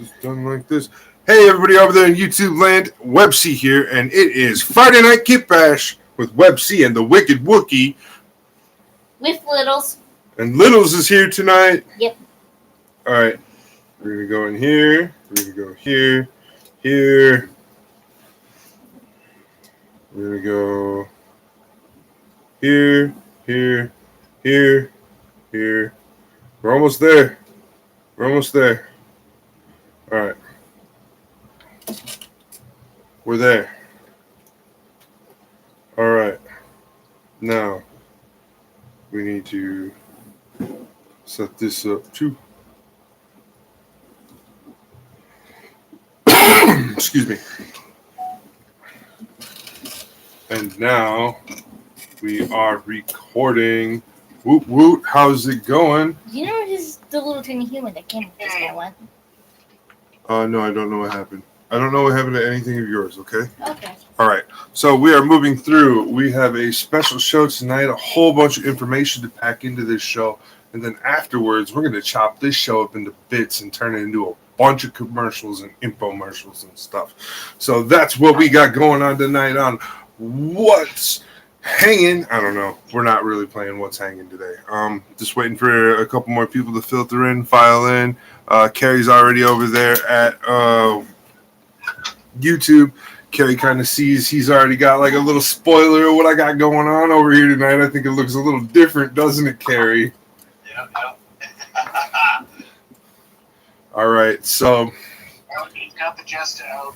Just done like this. Hey, everybody over there in YouTube land, Webc here, and it is Friday Night Kitbash with Webc and the Wicked Wookie. With Littles. And Littles is here tonight. Yep. All right. We're going to go in here. We're going to go here. Here. We're going to go here. Here. Here. Here. We're almost there. We're almost there. All right. We're there. All right. Now, we need to set this up too. Excuse me. And now we are recording. Woot woot, how's it going? Do you know the little tiny human that came with this guy one? No, I don't know what happened. I don't know what happened to anything of yours, okay? Okay. All right. So we are moving through. We have a special show tonight, a whole bunch of information to pack into this show. And then afterwards, we're going to chop this show up into bits and turn it into a bunch of commercials and infomercials and stuff. So that's what we got going on tonight on What's Hanging. I don't know. We're not really playing What's Hanging today. Just waiting for a couple more people to filter in, file in. Carrie's already over there at YouTube. Carrie kind of sees he's already got like a little spoiler of what I got going on over here tonight. I think it looks a little different, doesn't it, Carrie? Yep. All right, so. He's got the chest out.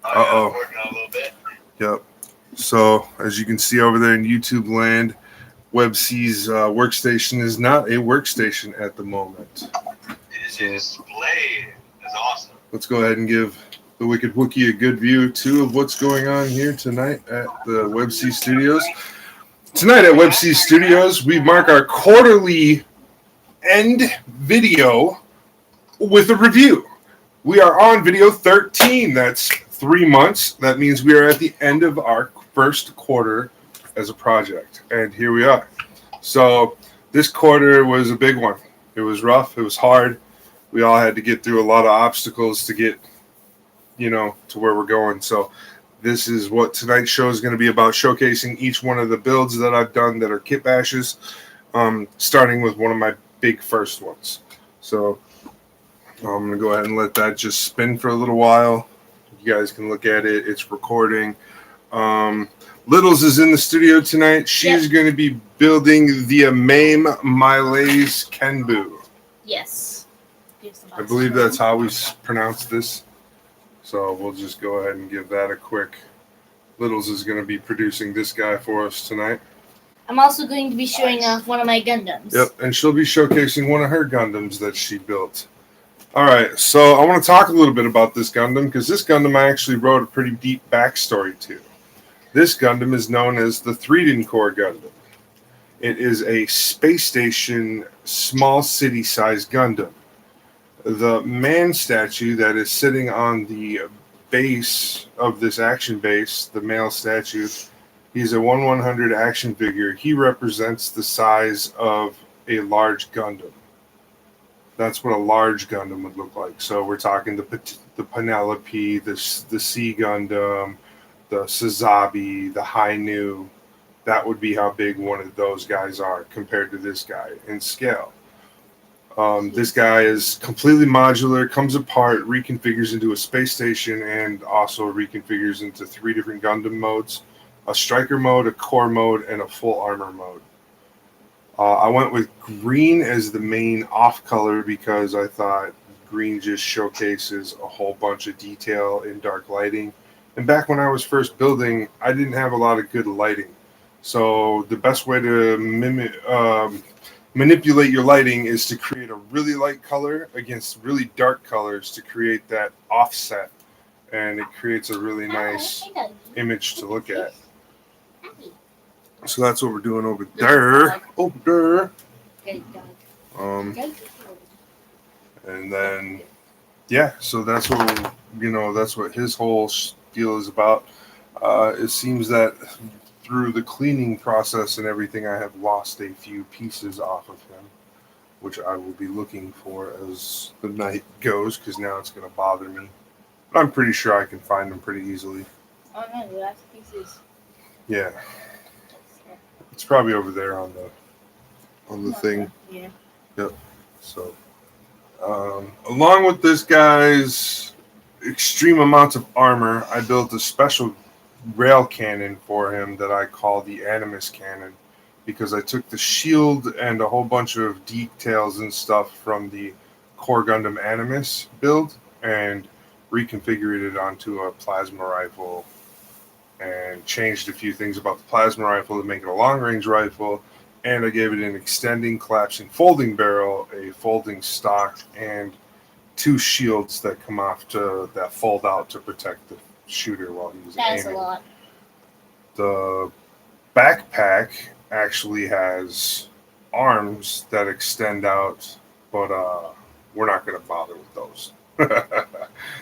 Uh-oh. Working on a little bit. Yep. So, as you can see over there in YouTube land, WebC's workstation is not a workstation at the moment. It is a display. That's awesome. Let's go ahead and give the Wicked Wookie a good view, too, of what's going on here tonight at the WebC Studios. Tonight at WebC Studios, we mark our quarterly end video with a review. We are on video 13. That's 3 months. That means we are at the end of our first quarter as a project. And here we are. So this quarter was a big one. It was rough. It was hard. We all had to get through a lot of obstacles to get, to where we're going. So this is what tonight's show is going to be about, showcasing each one of the builds that I've done that are kit bashes, starting with one of my big first ones. So I'm going to go ahead and let that just spin for a little while. You guys can look at it. It's recording. Littles is in the studio tonight. She's going to be building the Amame Milays Kenbu. Yes. I believe that's how we pronounce this. So we'll just go ahead and give that a quick. Littles is going to be producing this guy for us tonight. I'm also going to be showing off one of my Gundams. Yep, and she'll be showcasing one of her Gundams that she built. All right, so I want to talk a little bit about this Gundam, because this Gundam I actually wrote a pretty deep backstory to. This Gundam is known as the Threeden Corps Gundam. It is a space station, small city-sized Gundam. The man statue that is sitting on the base of this action base, the male statue, he's a 1/100 action figure. He represents the size of a large Gundam. That's what a large Gundam would look like. So we're talking the Penelope, the Sea Gundam, the Sazabi, the Hainu. That would be how big one of those guys are compared to this guy in scale. This guy is completely modular, comes apart, reconfigures into a space station, and also reconfigures into 3 different Gundam modes: a striker mode, a core mode, and a full armor mode. I went with green as the main off color because I thought green just showcases a whole bunch of detail in dark lighting. And back when I was first building, I didn't have a lot of good lighting. So the best way to manipulate your lighting is to create a really light color against really dark colors to create that offset. And it creates a really nice image to look at. So that's what we're doing over there. Over there. And then, so that's what that's what his whole deal is about. It seems that through the cleaning process and everything, I have lost a few pieces off of him. which I will be looking for as the night goes, because now it's going to bother me. But I'm pretty sure I can find them pretty easily. Oh no, the last pieces. Yeah, it's probably over there on the thing. Yeah. Yep. So, along with this guy's extreme amounts of armor, I built a special rail cannon for him that I call the Animus Cannon, because I took the shield and a whole bunch of details and stuff from the Core Gundam Animus build and reconfigured it onto a plasma rifle and changed a few things about the plasma rifle to make it a long-range rifle. And I gave it an extending, collapsing, folding barrel, a folding stock, and 2 shields that come off that fold out to protect the shooter while he's That's a aiming. lot. The backpack actually has arms that extend out, but we're not going to bother with those.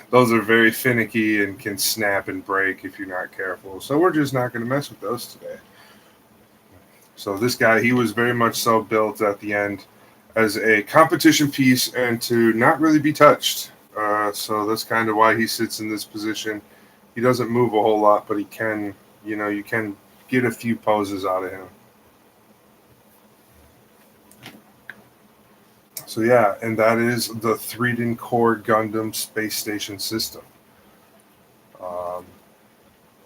Those are very finicky and can snap and break if you're not careful. So we're just not going to mess with those today. So this guy, he was very much so built at the end as a competition piece and to not really be touched. So that's kind of why he sits in this position. He doesn't move a whole lot, but he can, you can get a few poses out of him. So yeah, and that is the Threeden Core Gundam Space Station system.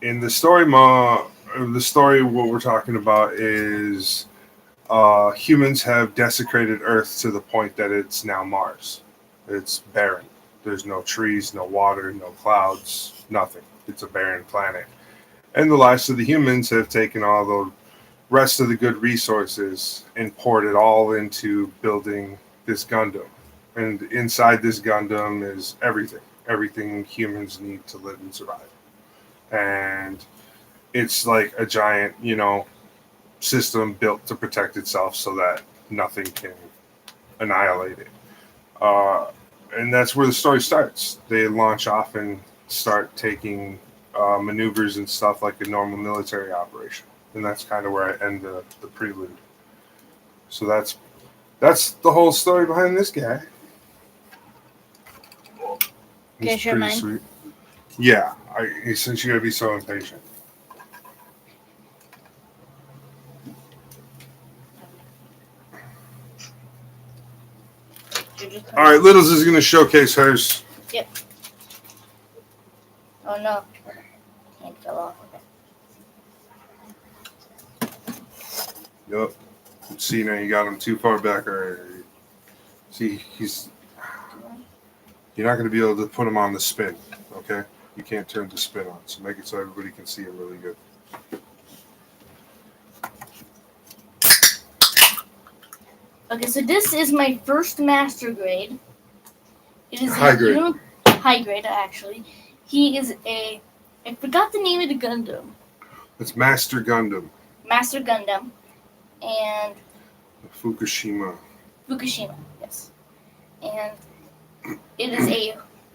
In the story, what we're talking about is humans have desecrated Earth to the point that it's now Mars. It's barren. There's no trees, no water, no clouds, nothing. It's a barren planet. And the lives of the humans have taken all the rest of the good resources and poured it all into building this Gundam. And inside this Gundam is everything humans need to live and survive. And it's like a giant, system built to protect itself so that nothing can annihilate it. And that's where the story starts. They launch off and start taking maneuvers and stuff like a normal military operation. And that's kind of where I end the prelude. So that's the whole story behind this guy. Can I share mine? Sweet. Yeah, since you gotta be so impatient. All right, Littles is gonna showcase hers. Yep. Oh no, hand fell off. Yep. See, now you got him too far back. Or see, you're not going to be able to put him on the spin, okay? You can't turn the spin on, so make it so everybody can see it really good. Okay, so this is my first master grade. It is High grade. High grade, actually. He is I forgot the name of the Gundam. It's Master Gundam. Master Gundam. And Fukushima, yes. And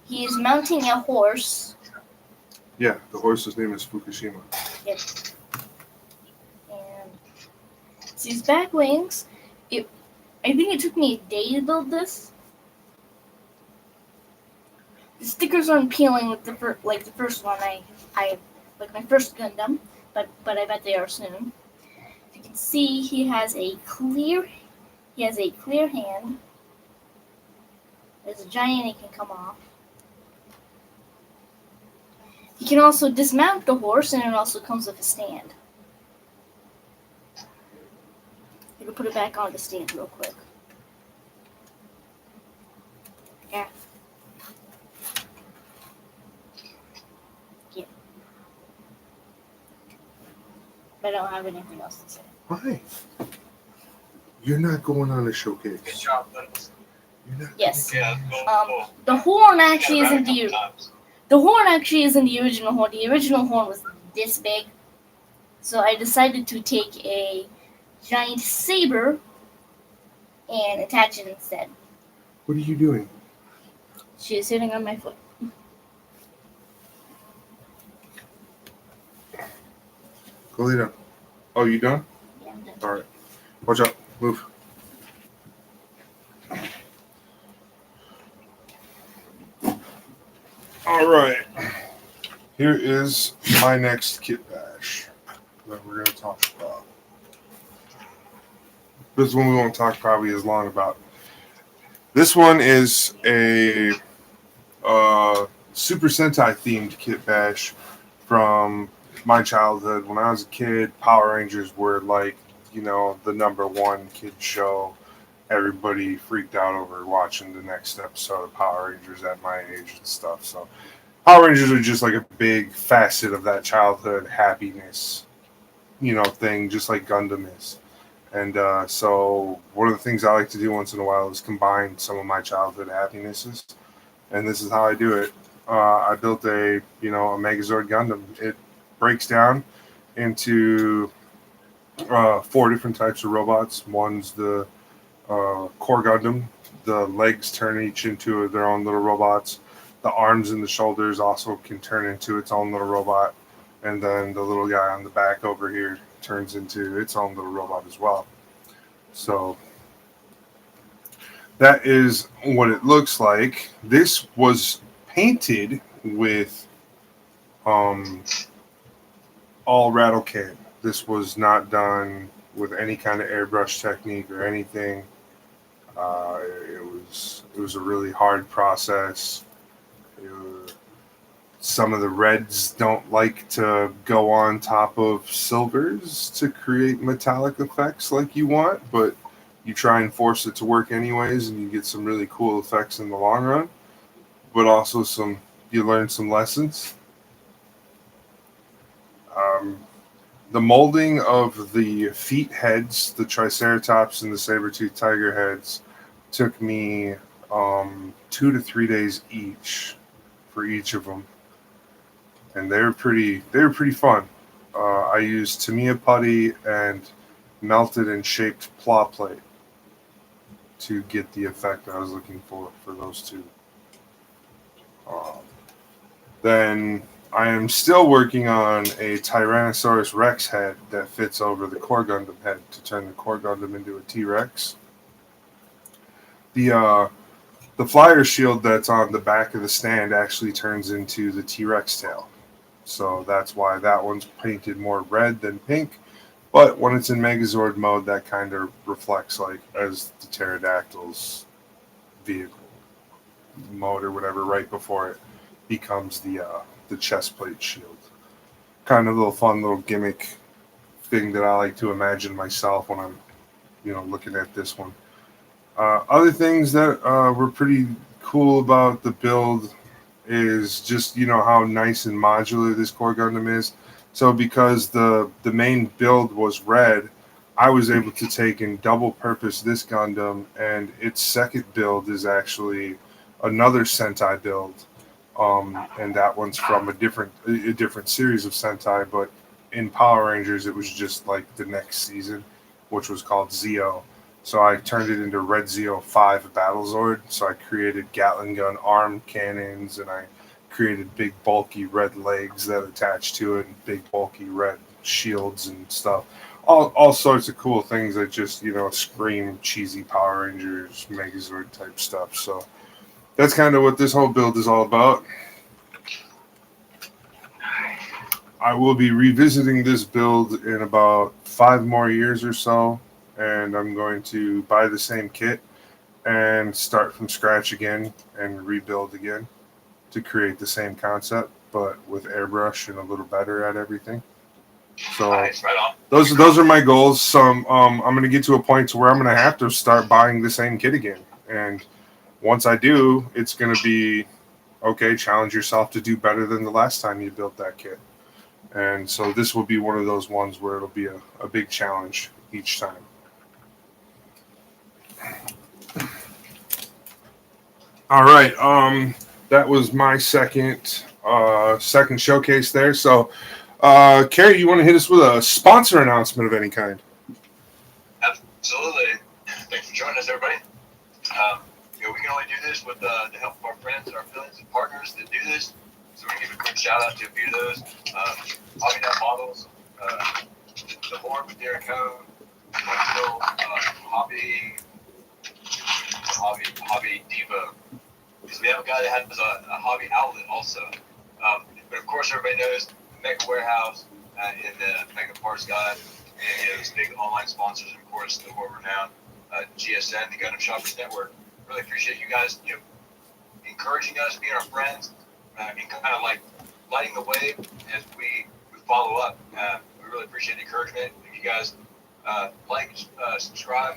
he is mounting a horse. Yeah, the horse's name is Fukushima. Yep. And it's these back wings. I think it took me a day to build this. The stickers aren't peeling with the first one. I like my first Gundam, but I bet they are soon. You can see he has a clear hand. There's a giant, it can come off. You can also dismount the horse, and it also comes with a stand. I'm gonna put it back on the stand real quick. Yeah. Yeah. But I don't have anything else to say. Why? You're not going on a showcase. Good job, Littles. You're not. Yes. Yeah, cool. The horn actually isn't the horn actually isn't the original horn. The original horn was this big. So I decided to take a giant saber and attach it instead. What are you doing? She is sitting on my foot. Go lay down. Oh, you done? Yeah, I'm done. All right. Watch out. Move. All right. Here is my next kit bash that we're going to talk about. This one we won't talk probably as long about. This one is a Super Sentai themed kit bash from my childhood. When I was a kid, Power Rangers were like, the number one kid show. Everybody freaked out over watching the next episode of Power Rangers at my age and stuff. So Power Rangers are just like a big facet of that childhood happiness, thing, just like Gundam is. And so one of the things I like to do once in a while is combine some of my childhood happinesses. And this is how I do it. I built a Megazord Gundam. It breaks down into 4 different types of robots. One's the core Gundam. The legs turn each into their own little robots. The arms and the shoulders also can turn into its own little robot. And then the little guy on the back over here turns into its own little robot as well. So that is what it looks like. This was painted with all rattle can. This was not done with any kind of airbrush technique or anything. It was a really hard process. Some of the reds don't like to go on top of silvers to create metallic effects like you want, but you try and force it to work anyways, and you get some really cool effects in the long run. But also you learn some lessons. The molding of the feet heads, the Triceratops and the Saber-toothed Tiger heads, took me 2 to 3 days each for each of them, and they were pretty fun. I used Tamiya putty and melted and shaped claw plate to get the effect I was looking for those two. Then I am still working on a Tyrannosaurus Rex head that fits over the Core Gundam head to turn the Core Gundam into a T-Rex. The flyer shield that's on the back of the stand actually turns into the T-Rex tail. So that's why that one's painted more red than pink. But when it's in Megazord mode, that kind of reflects like as the pterodactyl's vehicle mode or whatever right before it becomes the chest plate shield. Kind of a little fun little gimmick thing that I like to imagine myself when I'm looking at this one. Other things that were pretty cool about the build is just how nice and modular this Core Gundam is. So because the main build was red, I was able to take and double purpose this Gundam, and its second build is actually another Sentai build, and that one's from a different series of Sentai, but in Power Rangers it was just like the next season, which was called Zeo. So I turned it into Red Zeo 5 Battlezord. So I created Gatling gun arm cannons, and I created big bulky red legs that attach to it, and big bulky red shields and stuff. All sorts of cool things that just scream cheesy Power Rangers Megazord type stuff. So that's kind of what this whole build is all about. I will be revisiting this build in about 5 more years or so, and I'm going to buy the same kit and start from scratch again and rebuild again to create the same concept, but with airbrush and a little better at everything. So Nice, right on. those are my goals. I'm going to get to a point to where I'm going to have to start buying the same kit again, and once I do, it's going to be okay. Challenge yourself to do better than the last time you built that kit, and so this will be one of those ones where it'll be a big challenge each time. All right. That was my second showcase there. So, Carrie, you want to hit us with a sponsor announcement of any kind? Absolutely. Thanks for joining us, everybody. We can only do this with the help of our friends and our affiliates and partners that do this. So we can give a quick shout out to a few of those. Hobby Models, the Board with Derek Ho, Clarksville, Hobby Diva. Because we have a guy that has a hobby outlet also. But of course, everybody knows the Mecha Warehouse and the Mecha Parts Guy, and those big online sponsors, and of course, the world-renowned GSN, the Gundam Shoppers Network. Really appreciate you guys, encouraging us, being our friends, and kind of like lighting the way as we follow up. We really appreciate the encouragement. If you guys like, subscribe,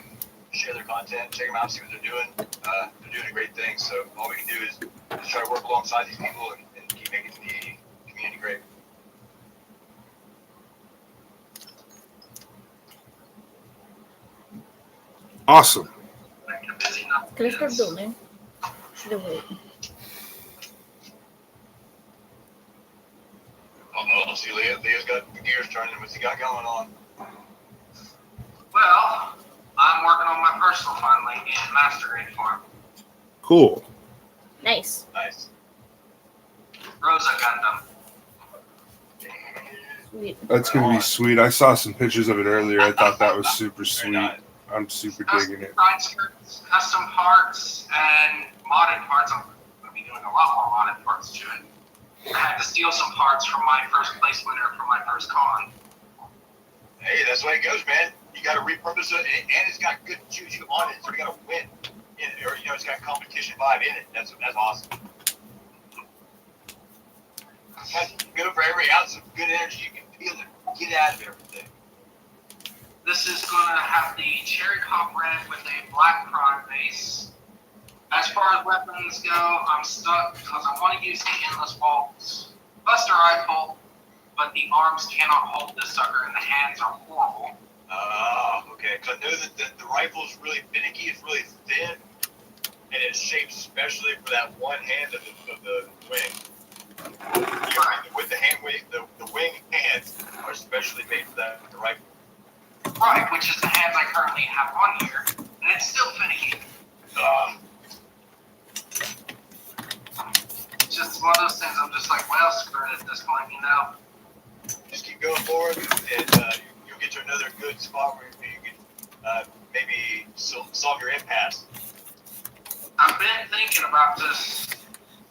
share their content, check them out, see what they're doing. They're doing a great thing. So all we can do is try to work alongside these people and keep making the community great. Awesome. Can I start building? Should I wait? Oh, see, Leo's got the gears turning. What's he got going on? Well, I'm working on my personal finally in master grade form. Cool. Nice. Nice. Rosa Gundam. Sweet. That's going to be sweet. I saw some pictures of it earlier. I thought that was super Very sweet. nice. I'm super digging it. Custom parts and modded parts. I'm going to be doing a lot more modded parts to it. I had to steal some parts from my first place winner from my first con. Hey, that's the way it goes, man. You got to repurpose it, and it's got good juju on it, so you got to win. Or it's got competition vibe in it. That's awesome. That's good for every ounce of good energy you can feel it. Get out of everything. This is going to have the cherry cop red with a black prime base. As far as weapons go, I'm stuck because I want to use the endless bolts buster rifle, but the arms cannot hold this sucker and the hands are horrible. Okay. Because I know that the rifle is really finicky. It's really thin, and it's shaped especially for that one hand of the wing. Right. With the hand wing, the wing hands are specially made for that the rifle. Right, which is the hands I currently have on here, and it's still finicky. It's just one of those things I'm just like, well, screw it at this point, Just keep going forward, and you'll get to another good spot where you can maybe solve your impasse. I've been thinking about just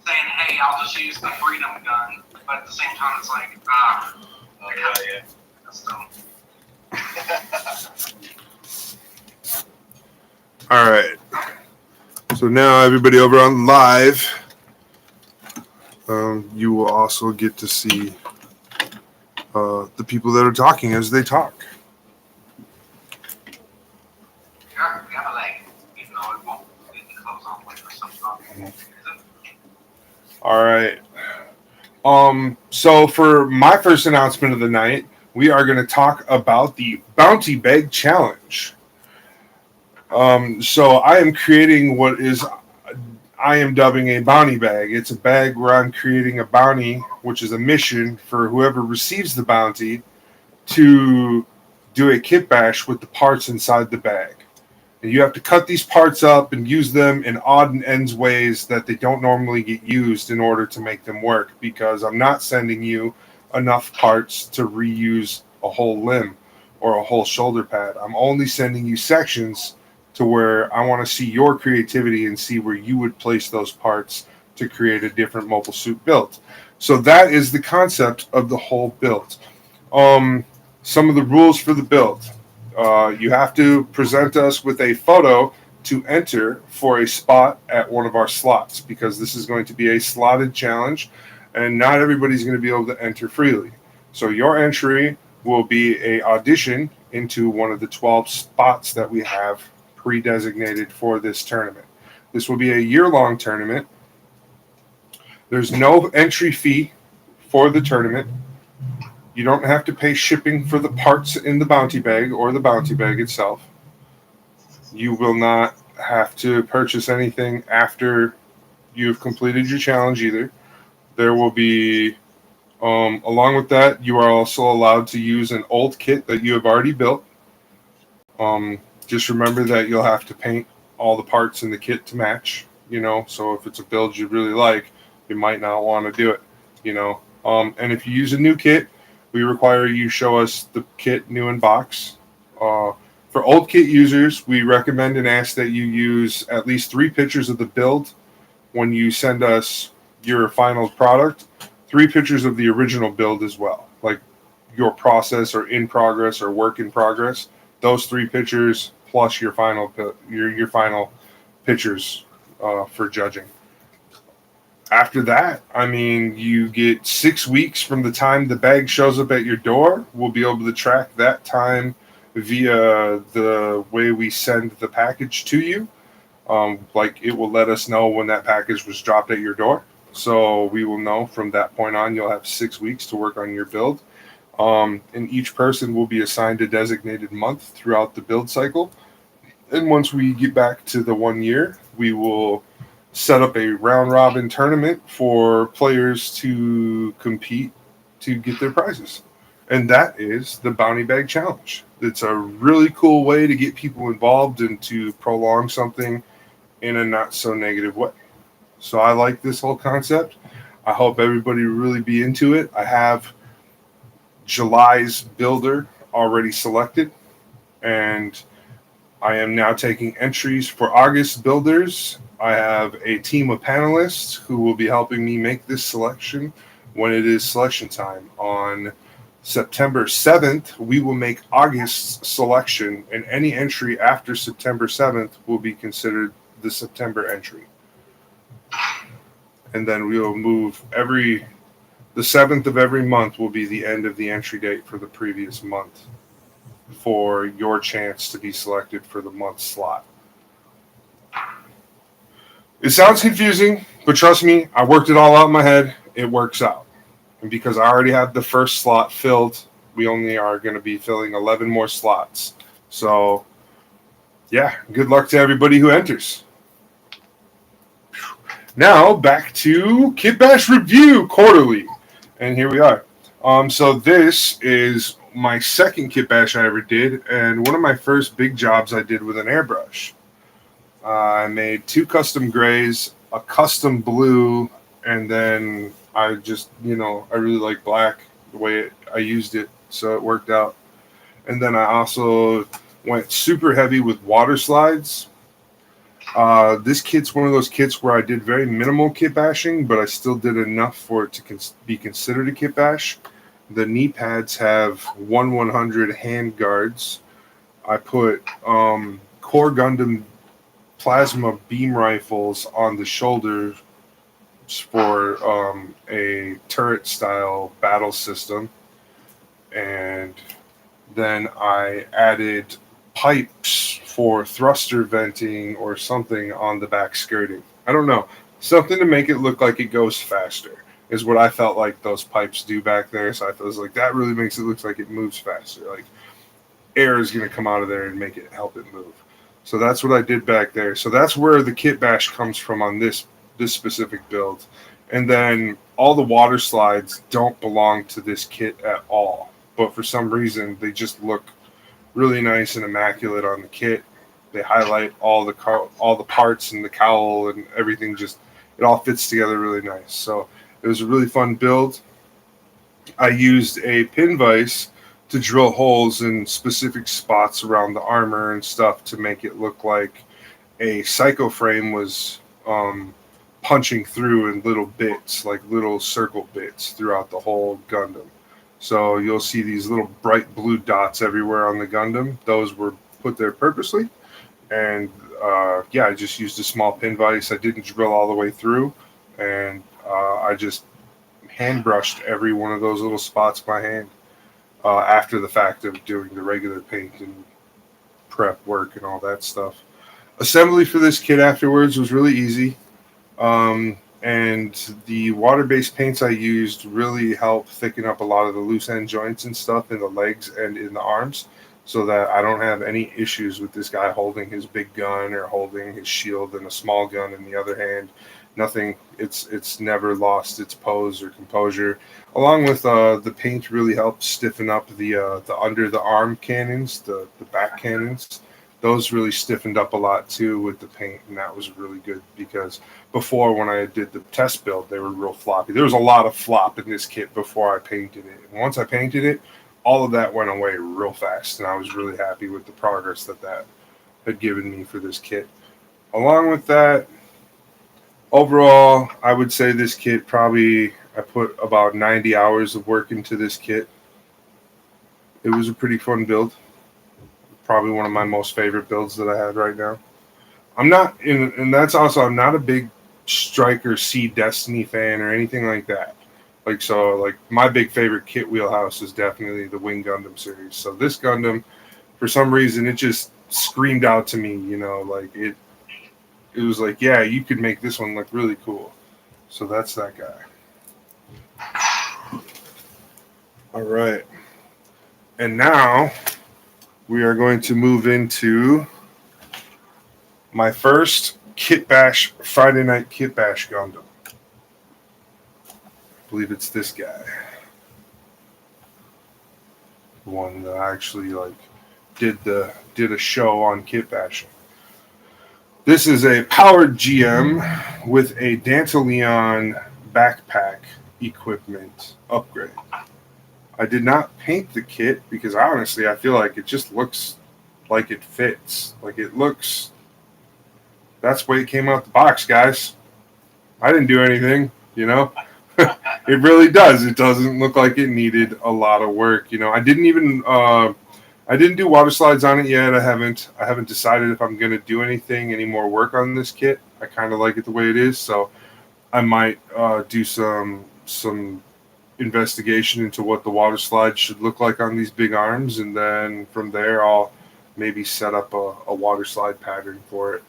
saying, hey, I'll just use the freedom gun, but at the same time, it's like, Yeah. custom. All right. So now everybody over on live, you will also get to see the people that are talking as they talk. Yeah, we have a leg, even though it won't get the clothes off like or something. All right. So for my first announcement of the night, we are going to talk about the Bounty Bag Challenge. So I am creating what I am dubbing a bounty bag. It's a bag where I'm creating a bounty, which is a mission for whoever receives the bounty to do a kitbash with the parts inside the bag. And you have to cut these parts up and use them in odd and ends ways that they don't normally get used in order to make them work, because I'm not sending you enough parts to reuse a whole limb or a whole shoulder pad. I'm only sending you sections to where I want to see your creativity and see where you would place those parts to create a different mobile suit build. So that is the concept of the whole build. Some of the rules for the build. You have to present us with a photo to enter for a spot at one of our slots, because this is going to be a slotted challenge and not everybody's going to be able to enter freely. So your entry will be a audition into one of the 12 spots that we have pre-designated for this tournament. This will be a year-long tournament. There's no entry fee for the tournament. You don't have to pay shipping for the parts in the bounty bag or the bounty bag itself. You will not have to purchase anything after you've completed your challenge either. There will be, along with that, you are also allowed to use an old kit that you have already built. Just remember that you'll have to paint all the parts in the kit to match, so if it's a build you really like, you might not want to do it, and if you use a new kit, we require you show us the kit new in box. For old kit users, we recommend and ask that you use at least 3 pictures of the build when you send us your final product, 3 pictures of the original build as well, like your process or in progress or work in progress. Those 3 pictures plus your final pictures for judging. After that, I mean, you get 6 weeks from the time the bag shows up at your door. We'll be able to track that time via the way we send the package to you. Like it will let us know when that package was dropped at your door. So we will know from that point on, you'll have 6 weeks to work on your build. And each person will be assigned a designated month throughout the build cycle. And once we get back to the 1 year, we will set up a round robin tournament for players to compete to get their prizes. And that is the Bounty Bag Challenge. It's a really cool way to get people involved and to prolong something in a not so negative way. So I like this whole concept. I hope everybody really be into it. I have July's builder already selected, and I am now taking entries for August builders. I have a team of panelists who will be helping me make this selection when it is selection time. On September 7th, we will make August's selection, and any entry after September 7th will be considered the September entry. And then we will move the 7th of every month will be the end of the entry date for the previous month for your chance to be selected for the month slot. It sounds confusing, but trust me, I worked it all out in my head. It works out. And because I already have the first slot filled, we only are going to be filling 11 more slots. So, yeah, good luck to everybody who enters. Now, back to Kitbash Review Quarterly. And here we are. So this is my second Kitbash I ever did, and one of my first big jobs I did with an airbrush. I made 2 custom grays, a custom blue, and then I just, I really like black, the way I used it, so it worked out. And then I also went super heavy with water slides. This kit's one of those kits where I did very minimal kit bashing, but I still did enough for it to be considered a kit bash. The knee pads have 1/100 hand guards. I put Core Gundam plasma beam rifles on the shoulders for a turret style battle system, and then I added pipes for thruster venting or something on the back skirting. I don't know, something to make it look like it goes faster is what I felt like those pipes do back there. So I was like, that really makes it look like it moves faster, like air is going to come out of there and make it help it move. So that's what I did back there. So that's where the kit bash comes from on this specific build. And then all the water slides don't belong to this kit at all, but for some reason they just look really nice and immaculate on the kit. They highlight all the parts and the cowl and everything. Just it all fits together really nice. So it was a really fun build. I used a pin vise to drill holes in specific spots around the armor and stuff to make it look like a psycho frame was punching through in little bits, like little circle bits throughout the whole Gundam. So you'll see these little bright blue dots everywhere on the Gundam. Those were put there purposely. And I just used a small pin vise. I didn't drill all the way through. And I just hand brushed every one of those little spots by hand after the fact of doing the regular paint and prep work and all that stuff. Assembly for this kit afterwards was really easy. And the water-based paints I used really helped thicken up a lot of the loose end joints and stuff in the legs and in the arms, so that I don't have any issues with this guy holding his big gun or holding his shield and a small gun in the other hand. Nothing. It's never lost its pose or composure. Along with the paint really helped stiffen up the under the arm cannons, the back cannons. Those really stiffened up a lot too with the paint, and that was really good because before when I did the test build, they were real floppy. There was a lot of flop in this kit before I painted it. And once I painted it, all of that went away real fast, and I was really happy with the progress that had given me for this kit. Along with that, Overall, I would say this kit probably I put about 90 hours of work into this kit. It was a pretty fun build. Probably one of my most favorite builds that I had right now. I'm not in, and that's also I'm not a big Striker Sea Destiny fan or anything like that. Like my big favorite kit wheelhouse is definitely the Wing Gundam series. So this Gundam, for some reason, it just screamed out to me. Like it was like, yeah, you could make this one look really cool. So that's that guy. All right. And now we are going to move into my first kitbash, Friday night kitbash Gundam. I believe it's this guy. The one that I actually did a show on kitbashing. This is a powered GM with a Dantaleon backpack equipment upgrade. I did not paint the kit because honestly I feel like it just looks like it fits. Like it looks, that's the way it came out the box, guys. I didn't do anything, It really does. It doesn't look like it needed a lot of work. I didn't even I didn't do water slides on it yet. I haven't decided if I'm going to do any more work on this kit. I kind of like it the way it is, so I might do some investigation into what the water slide should look like on these big arms, and then from there I'll maybe set up a water slide pattern for it.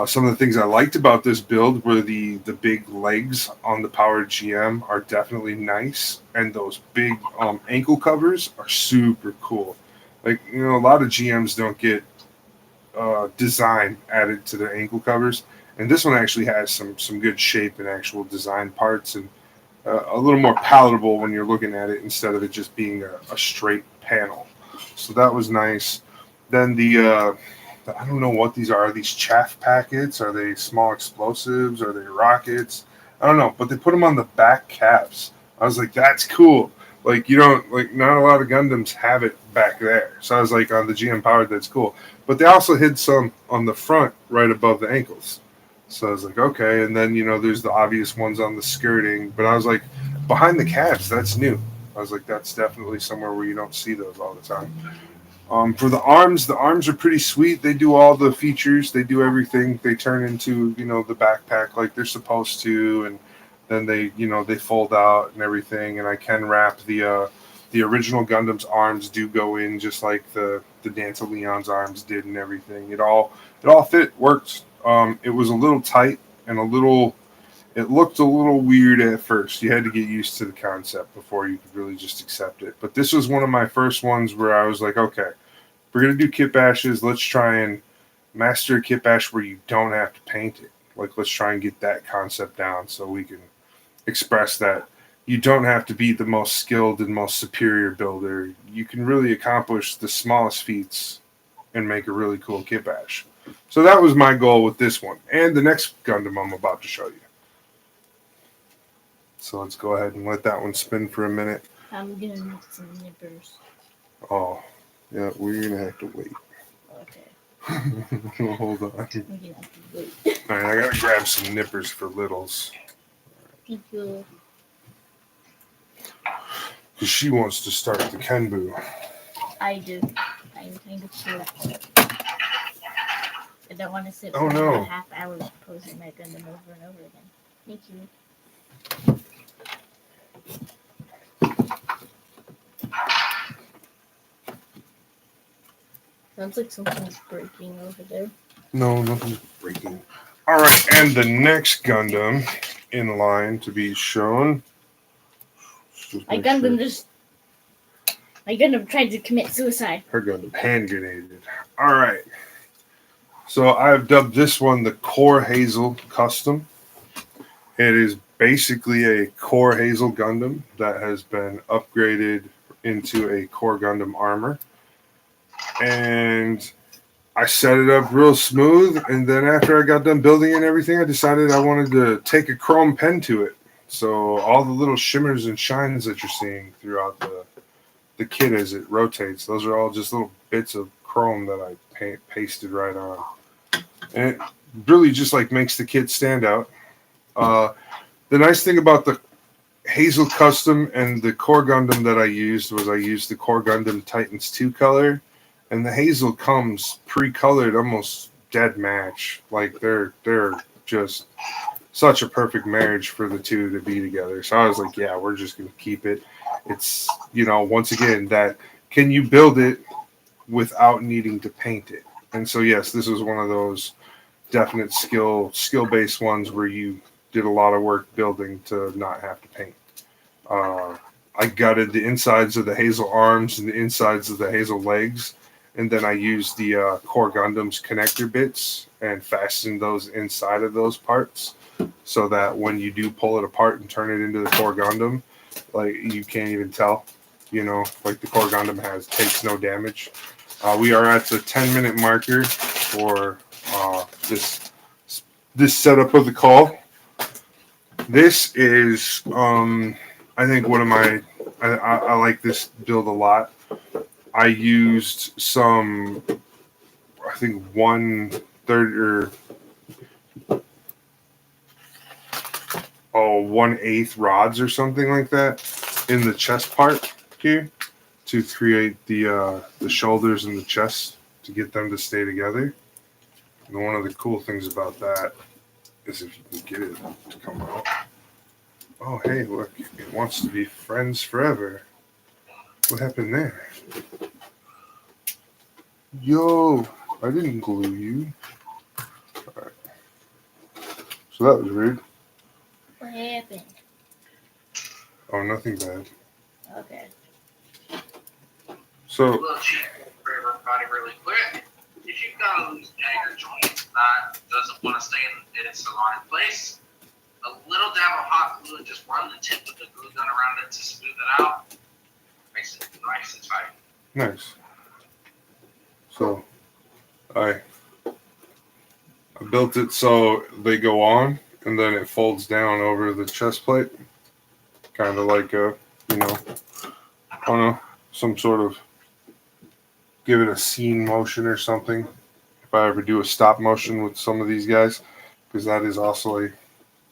Some of the things I liked about this build were the big legs on the powered GM are definitely nice, and those big ankle covers are super cool. Like, a lot of GMs don't get design added to their ankle covers, and this one actually has some good shape and actual design parts, and a little more palatable when you're looking at it instead of it just being a straight panel. So that was nice. Then I don't know what these are. Are these chaff packets? Are they small explosives? Are they rockets? I don't know, but they put them on the back caps. I was like, that's cool. Like, not a lot of Gundams have it back there. So I was like, on the GM Powered, that's cool. But they also hid some on the front right above the ankles. So I was like, okay. And then, there's the obvious ones on the skirting. But I was like, behind the caps, that's new. I was like, that's definitely somewhere where you don't see those all the time. For the arms are pretty sweet. They do all the features. They do everything. They turn into, the backpack like they're supposed to. And then they fold out and everything. And I can wrap the original Gundam's arms do go in just like the Dantaleon's arms did and everything. It all worked. It was a little tight and it looked a little weird at first. You had to get used to the concept before you could really just accept it. But this was one of my first ones where I was like, okay, we're going to do kit bashes. Let's try and master a kit bash where you don't have to paint it. Like, let's try and get that concept down so we can express that you don't have to be the most skilled and most superior builder. You can really accomplish the smallest feats and make a really cool kit bash. So that was my goal with this one and the next Gundam I'm about to show you. So let's go ahead and let that one spin for a minute. I'm gonna need some nippers. Oh, yeah, we're gonna have to wait. Okay. Hold on. We're gonna have to wait. All right, I gotta grab some nippers for littles. Thank you. Because she wants to start the Kenbu. I do. I'm kind of sure. I don't want to sit Oh, for no. a half hour posing my Gundam over and over again. Thank you. Sounds like something's breaking over there. No, nothing's breaking. All right, and the next Gundam in line to be shown. My Gundam tried to commit suicide. Her Gundam hand grenaded. All right. So I've dubbed this one the Core Hazel Custom. It is basically a Core Hazel Gundam that has been upgraded into a Core Gundam armor. And I set it up real smooth, and then after I got done building it and everything, I decided I wanted to take a chrome pen to it. So all the little shimmers and shines that you're seeing throughout the kit as it rotates, those are all just little bits of chrome that I pasted right on. And it really just like makes the kit stand out. The nice thing about the Hazel Custom and the Core Gundam that I used was I used the Core Gundam Titans 2 color, and the Hazel comes pre-colored, almost dead match. Like they're just such a perfect marriage for the two to be together. So I was like, yeah, we're just gonna keep it. It's, you know, once again, that can you build it without needing to paint it? And so yes, this was one of those definite skill based ones where you did a lot of work building to not have to paint. I gutted the insides of the Hazel arms and the insides of the Hazel legs, and then I used the Core Gundam's connector bits and fastened those inside of those parts, so that when you do pull it apart and turn it into the Core Gundam, like you can't even tell, you know, like the Core Gundam takes no damage. We are at the 10-minute marker for this setup of the call. This is, I think, one of my. I like this build a lot. I used some, I think 1/3 or 1/8 rods or something like that in the chest part here to create the shoulders and the chest to get them to stay together. And one of the cool things about that is if you can get it to come out. Oh, hey, look, it wants to be friends forever. What happened there? Yo, I didn't glue you. All right. So that was weird. What happened? Oh, nothing bad. Okay. A So, little cheat for everybody really quick. If you've got a loose tag or joint that doesn't want to stay in its salon in place, a little dab of hot glue and just run the tip of the glue gun around it to smooth it out. Makes it nice and tight. nice. So, I built it so they go on, and then it folds down over the chest plate. Kind of like a, you know, I don't know, some sort of give it a scene motion or something. If I ever do a stop motion with some of these guys, because that is also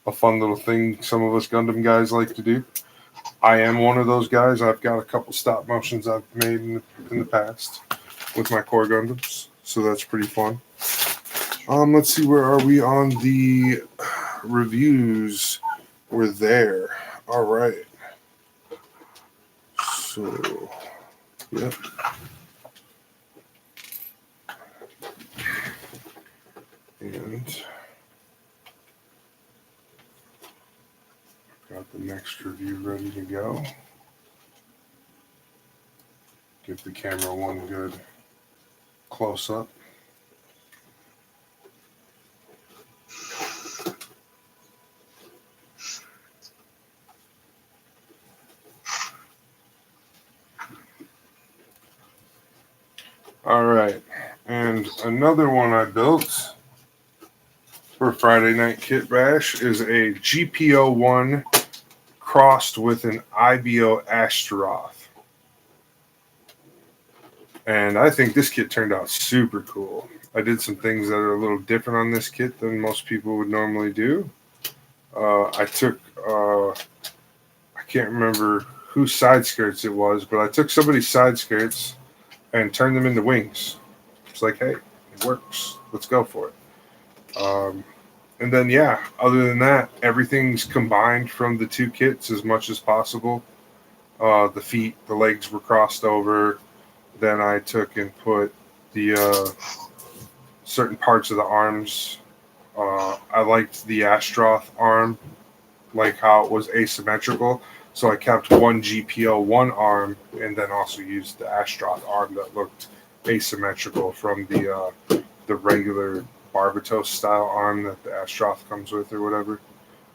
a fun little thing some of us Gundam guys like to do. I am one of those guys. I've got a couple stop motions I've made in the past with my Core Gundams, so that's pretty fun. Let's see, where are we on the reviews? We're there. All right. So, yep. And got the next review ready to go. Give the camera one good close up. All right, and another one I built for Friday Night Kit Bash is a GPO-1 crossed with an IBO Ashtaroth. And I think this kit turned out super cool. I did some things that are a little different on this kit than most people would normally do. I took, I can't remember whose side skirts it was, but I took somebody's side skirts and turned them into wings. It's like, hey, it works. Let's go for it. And then, yeah, other than that, everything's combined from the two kits as much as possible. The feet, the legs were crossed over. Then I took and put the certain parts of the arms. I liked the Ashtaroth arm, like how it was asymmetrical. So I kept one GPO-1 arm and then also used the Ashtaroth arm that looked asymmetrical from the regular Barbatos style arm that the Ashtaroth comes with or whatever.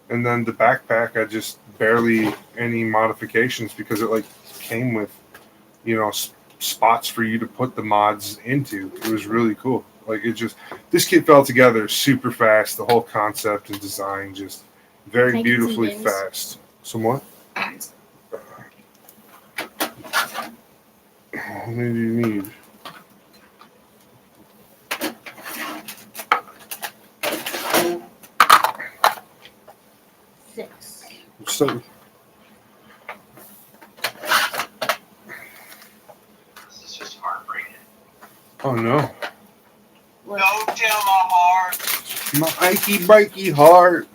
And then the backpack, I just barely any modifications because it like came with, you know, spots for you to put the mods into. It was really cool. Like it just, this kit fell together super fast. The whole concept and design just very beautifully fast. Somewhat. How many do you need? 6. So, This is just heartbreaking. oh no. What? Don't tell my heart. My Ikey Bikey heart.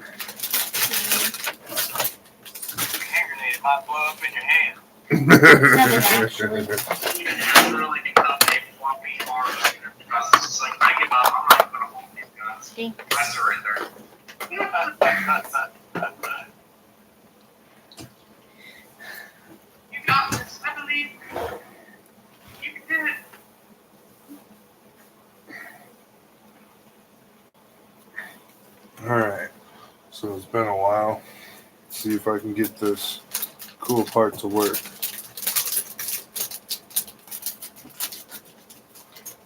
Your hand grenade might blow up in your hand. 7, actually. It's really become a fluffy heart because it's just like, I give up. I'm not going to hold these guns. Stink. I surrender. You got this. I believe you can do it. Alright. So it's been a while. See if I can get this cool part to work.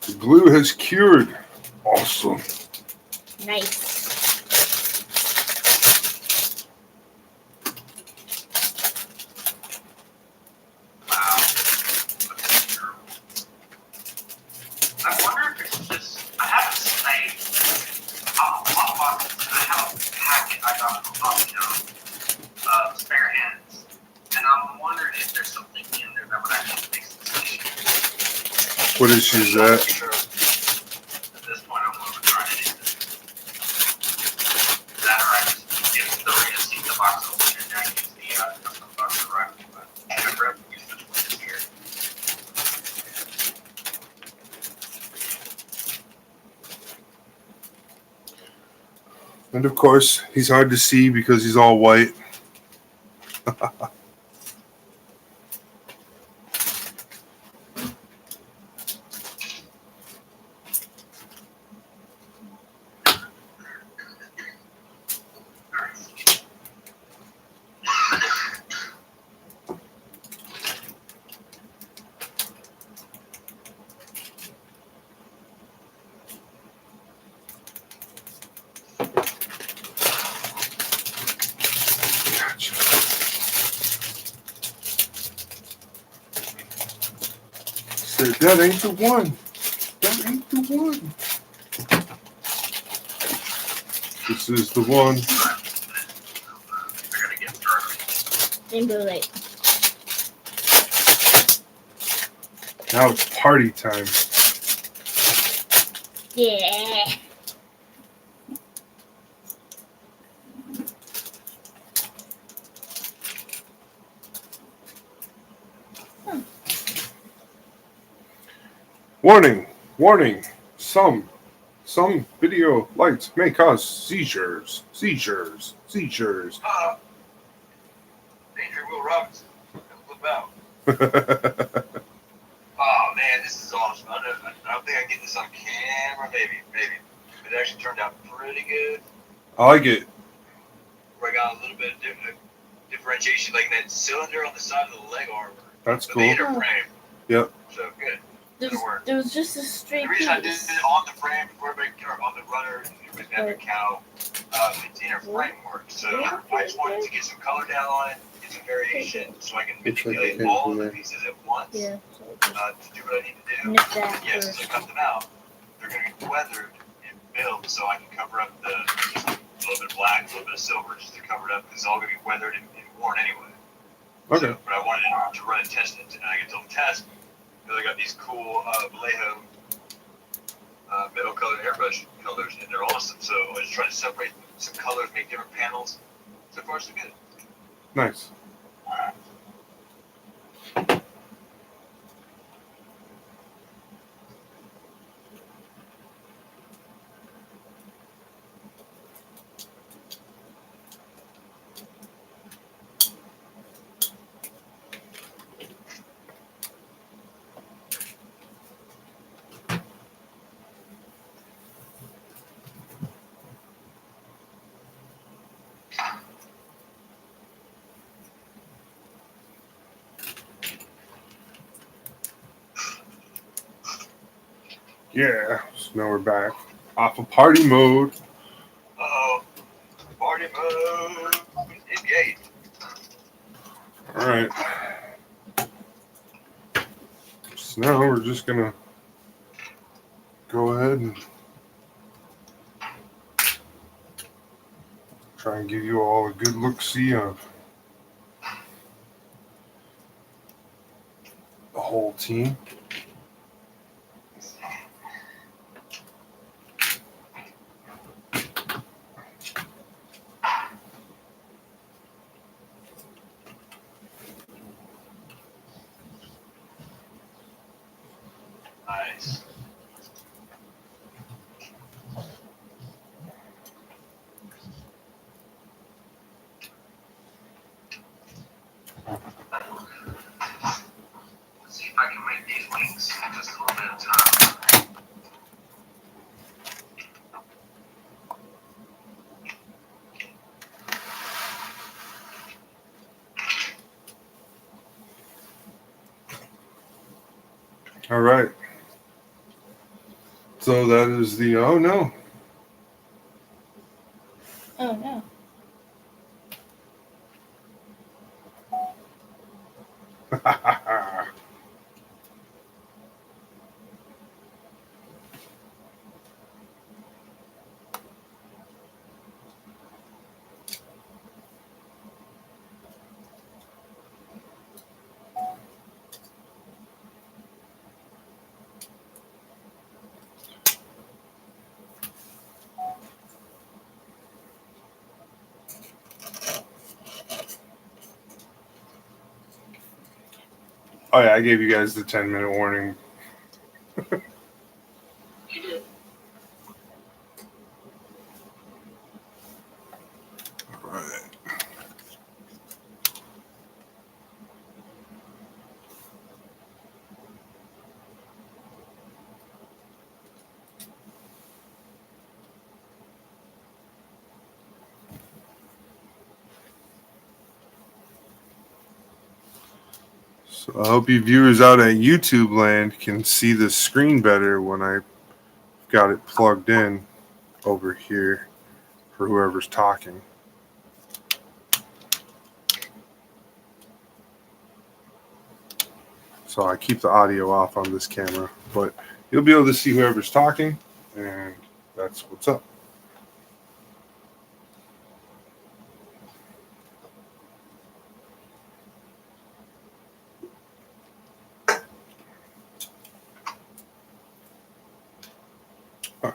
The glue has cured. Awesome. Nice. Wow. That's terrible. I wonder if it's just, I have a snake on a box, and I have a packet I got from spare hands. And I'm wondering if there's something in there that would actually fix this issue. What issue is that? Sure. At this point, I'm going to try anything. That or I just get the receipt the box open and I use the custom box directly. But I grab the use this one here. And of course, he's hard to see because he's all white. Gotcha. Said that ain't the one. That ain't the one. This is the one. I gotta get started. Didn't go late. Now it's party time. Yeah. Warning, warning. Some video lights may cause seizures. Seizures. Seizures. Danger Will Robinson. Flip out. Oh man, this is awesome. I don't think I can get this on camera. Maybe. It actually turned out pretty good. I like it. Where I got a little bit of differentiation, like that cylinder on the side of the leg armor. That's The cool. inner frame. Yep. So good. There was just a straight The reason I did piece. it on the frame before or on the runner with every cow, it's inner framework. So I just wanted to get some color down on it, get some variation, so I can Looks like manipulate it all came of from the pieces at once Yeah. to do what I need to do. Nip that Yes, as first. I cut them out, they're going to be weathered and built, so I can cover up just a little bit of black, a little bit of silver, just to cover it up, because it's all going to be weathered and worn anyway. Okay. So, but I wanted to run and test it, and I get to test because I got these cool Vallejo metal colored airbrush colors, and they're awesome. So I was trying to separate some colors, make different panels. So far, so good. Nice. Yeah. So now we're back. Off of party mode. Uh-oh. Party mode. Engage. All right. So now we're just gonna go ahead and Try and give you all a good look-see of the whole team. Nice. Let's see if I can make these wings in just a little bit of time. All right. So that is the, oh no. Oh no. Oh yeah, I gave you guys the 10-minute warning. You did. All right. So I hope you viewers out at YouTube land can see the screen better when I got it plugged in over here for whoever's talking. So I keep the audio off on this camera, but you'll be able to see whoever's talking, and that's what's up. Huh.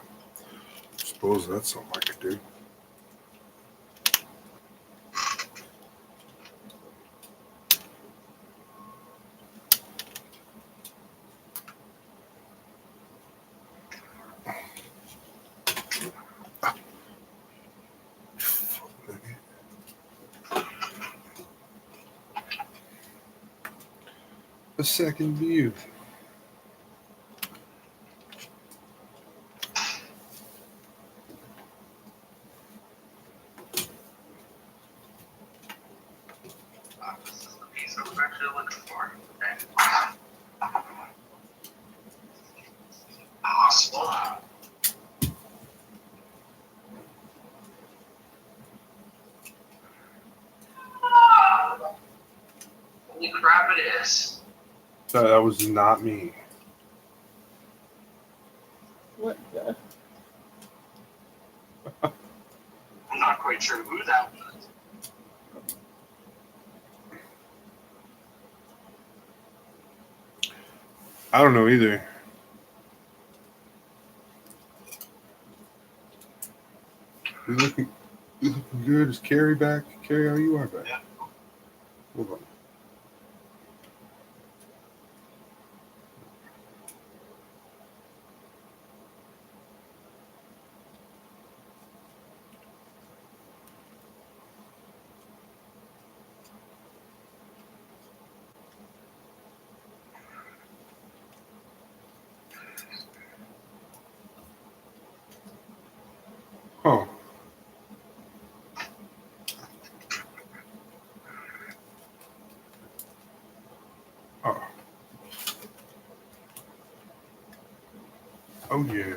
Suppose that's something I could do. A second view. This is the piece I was actually looking for. Okay. Awesome. Holy crap, it is. That was not me. What the? I'm not quite sure who that was. I don't know either. You looking good? Is Carrie back? Carrie, how you are back? Yeah. Hold on. Huh. Oh. Oh yeah.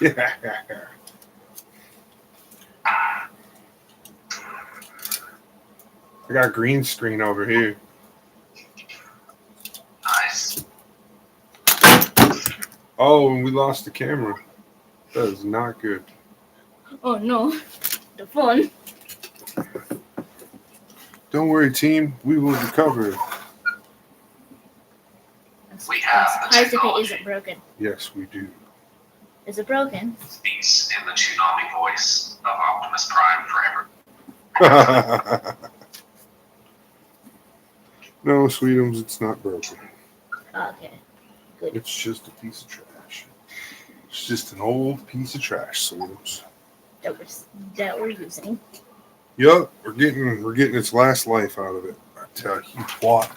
Yeah. I got green screen over here. Nice. Oh, and we lost the camera. That is not good. Oh no, the fun. Don't worry, team. We will recover. We have I'm the surprised if it technology. isn't broken. Yes, we do. Is it broken? Speaks in the Toonami voice of Optimus Prime forever. No, Sweetums, it's not broken. Okay, good. It's just a piece of trash. It's just an old piece of trash, Sweetums. That we're using. Yup, we're getting its last life out of it. I tell you what.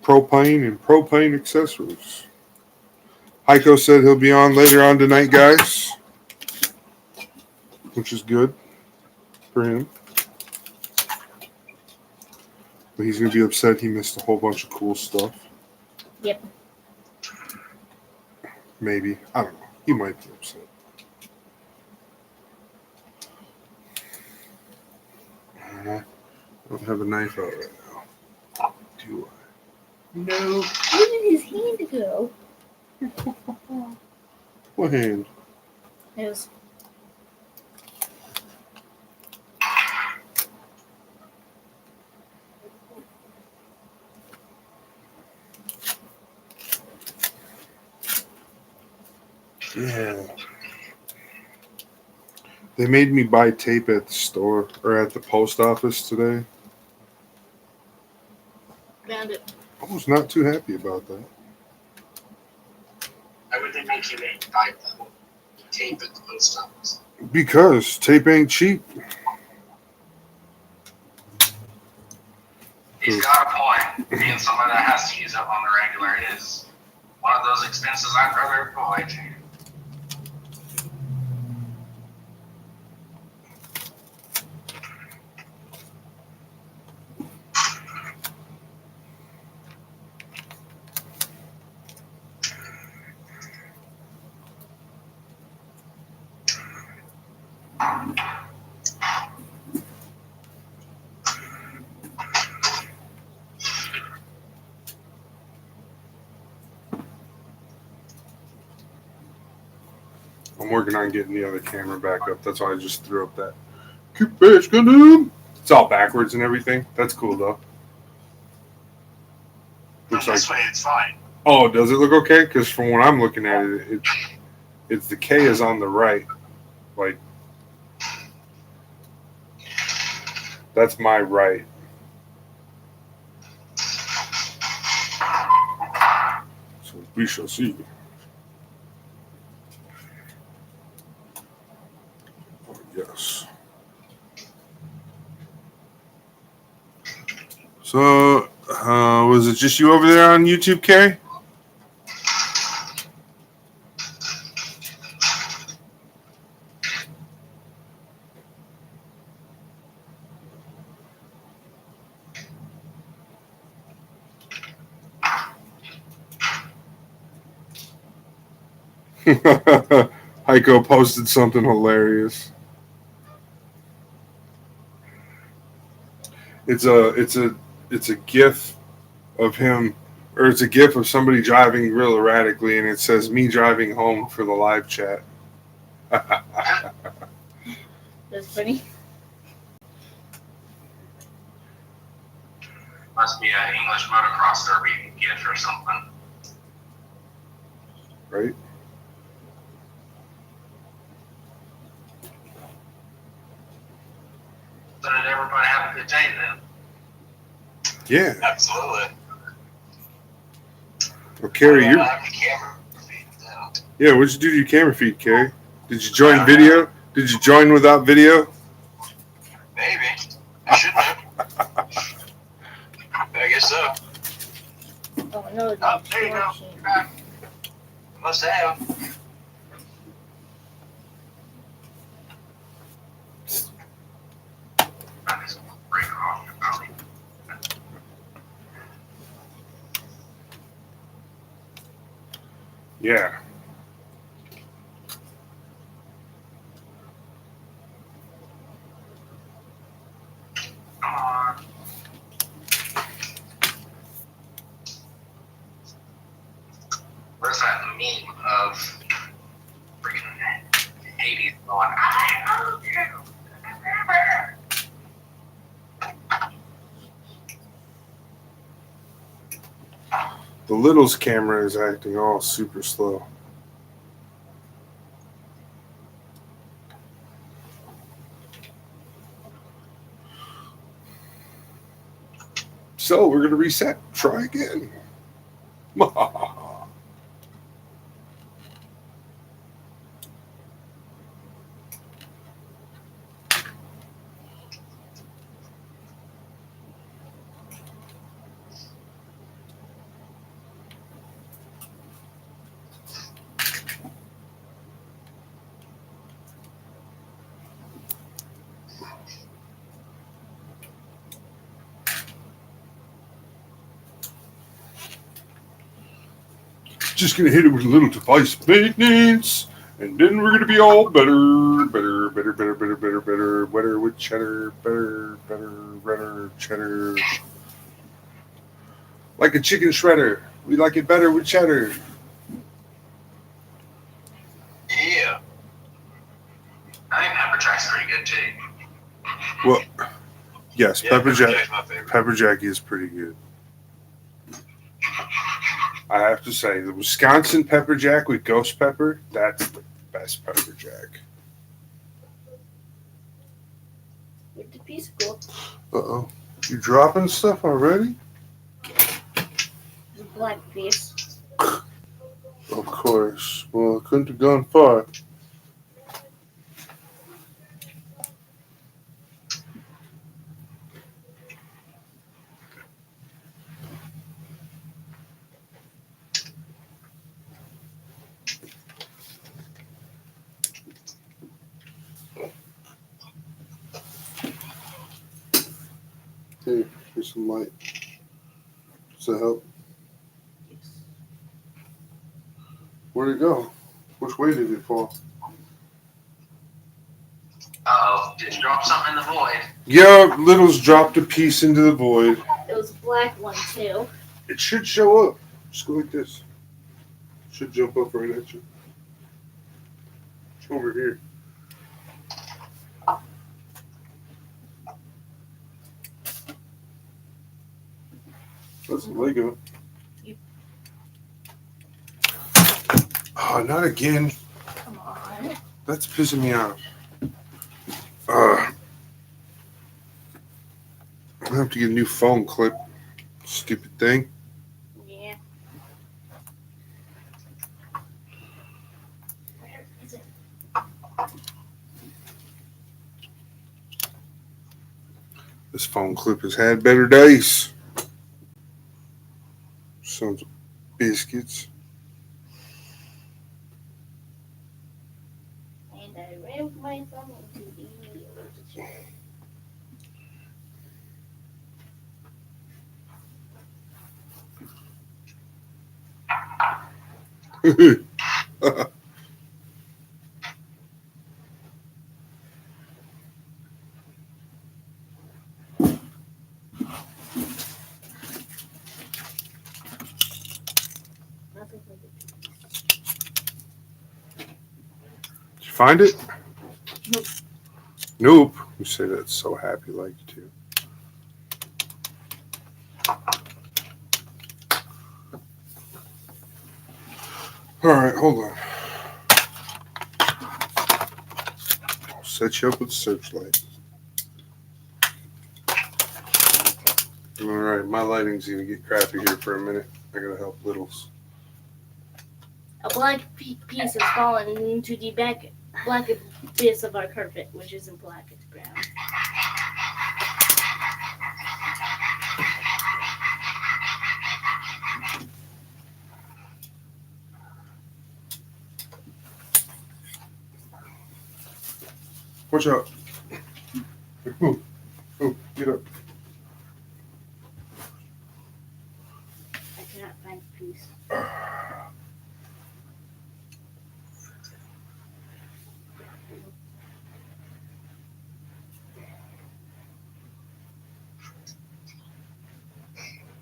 Propane and propane accessories. Hiko said he'll be on later on tonight, guys, which is good for him. But he's going to be upset he missed a whole bunch of cool stuff. Yep. Maybe. I don't know. He might be upset. I don't have a knife out right now. Do I? No. Where did his hand go? What hand? His. Yeah. They made me buy tape at the store or at the post office today. Found it. I was not too happy about that. Why would they make you buy tape at the post office? Because tape ain't cheap. He's got a point. Being somebody that has to use it on the regular is one of those expenses I'd rather avoid. I'm working on getting the other camera back up. That's why I just threw up that kitbash Gundam. It's all backwards and everything. That's cool though. Looks like. This way it's fine. Oh, does it look okay? Because from what I'm looking at it, it's the K is on the right. Like that's my right. So we shall see. Oh, yes. So, was it just you over there on YouTube, Carrie? Hiko posted something hilarious. It's a GIF of him, or it's a GIF of somebody driving real erratically, and it says me driving home for the live chat. That's funny. Must be an English motocross derby gift or something. Right? So did everybody have a good day then? Yeah. Absolutely. Well, Carrie, I you're. have the camera feed now. Yeah, what'd you do to your camera feed, Carrie? Did you join video? Did you join without video? Maybe. I shouldn't have. I guess so. Oh no, it's Oh, there you go. You're back. Must have. That is a break off your belly. Yeah. going, I love you. The little's camera is acting all super slow. So we're going to reset. Try again. Just gonna hit it with a little device maintenance, and then we're gonna be all better with cheddar, better, cheddar. Like a chicken shredder, we like it better with cheddar. Yeah. I think Pepper Jack's pretty good too. Well, yes, Yeah, pepper jack. Jack's my favorite. Pepper jack is pretty good. I have to say, the Wisconsin pepper jack with ghost pepper, that's the best pepper jack. With the piece of gold. Uh-oh. You dropping stuff already? The black piece. Of course. Well, it couldn't have gone far. Here, here's some light. Does that help? Where'd it go? Which way did it fall? Oh, did you drop something in the void? Yeah, Little's dropped a piece into the void. It was a black one too. It should show up. Just go like this. Should jump up right at you. It's over here. That's a Lego. Oh, not again. Come on. That's pissing me off. I have to get a new phone clip. Stupid thing. Yeah. Where is it? This phone clip has had better days. Some biscuits. And I rammed my thumb into the chair. Nothing like it. Did you find it? Nope. Nope. You say that's so happy like you too. All right, hold on. I'll set you up with searchlight. All right, my lighting's gonna get crappy here for a minute. I gotta help Littles. A black piece has fallen into the black abyss of our carpet, which isn't black, it's brown. Watch out. Move. Move. Get up. I cannot find the piece.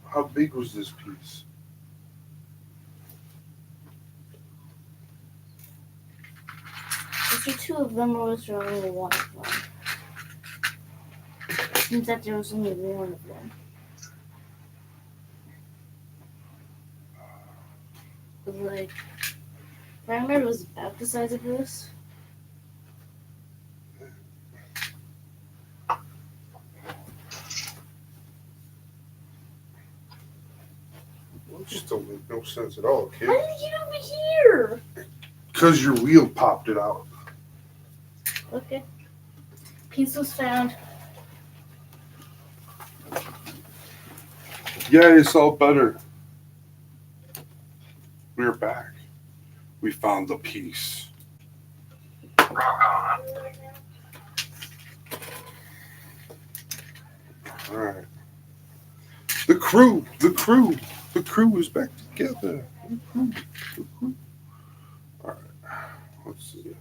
How big was this piece? Was there two of them or was there only one of them? It seems that there was only one of them. It was like, if I remember, it was about the size of this. It just don't make no sense at all, How kid. did it get over here? Because your wheel popped it out. Okay. Piece was found. Yeah, it's all better. We're back. We found the piece. Rock on. All right. The crew is back together. The crew. All right. Let's see.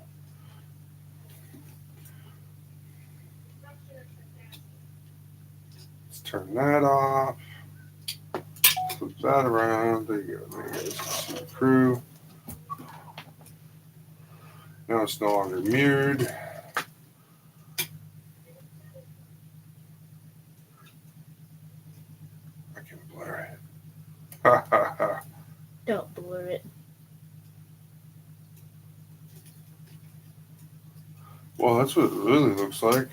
Let's turn that off. Flip that around. There you go. There you go. See the crew. Now it's no longer mirrored. I can blur it. Ha ha ha. Don't blur it. Well, that's what it really looks like.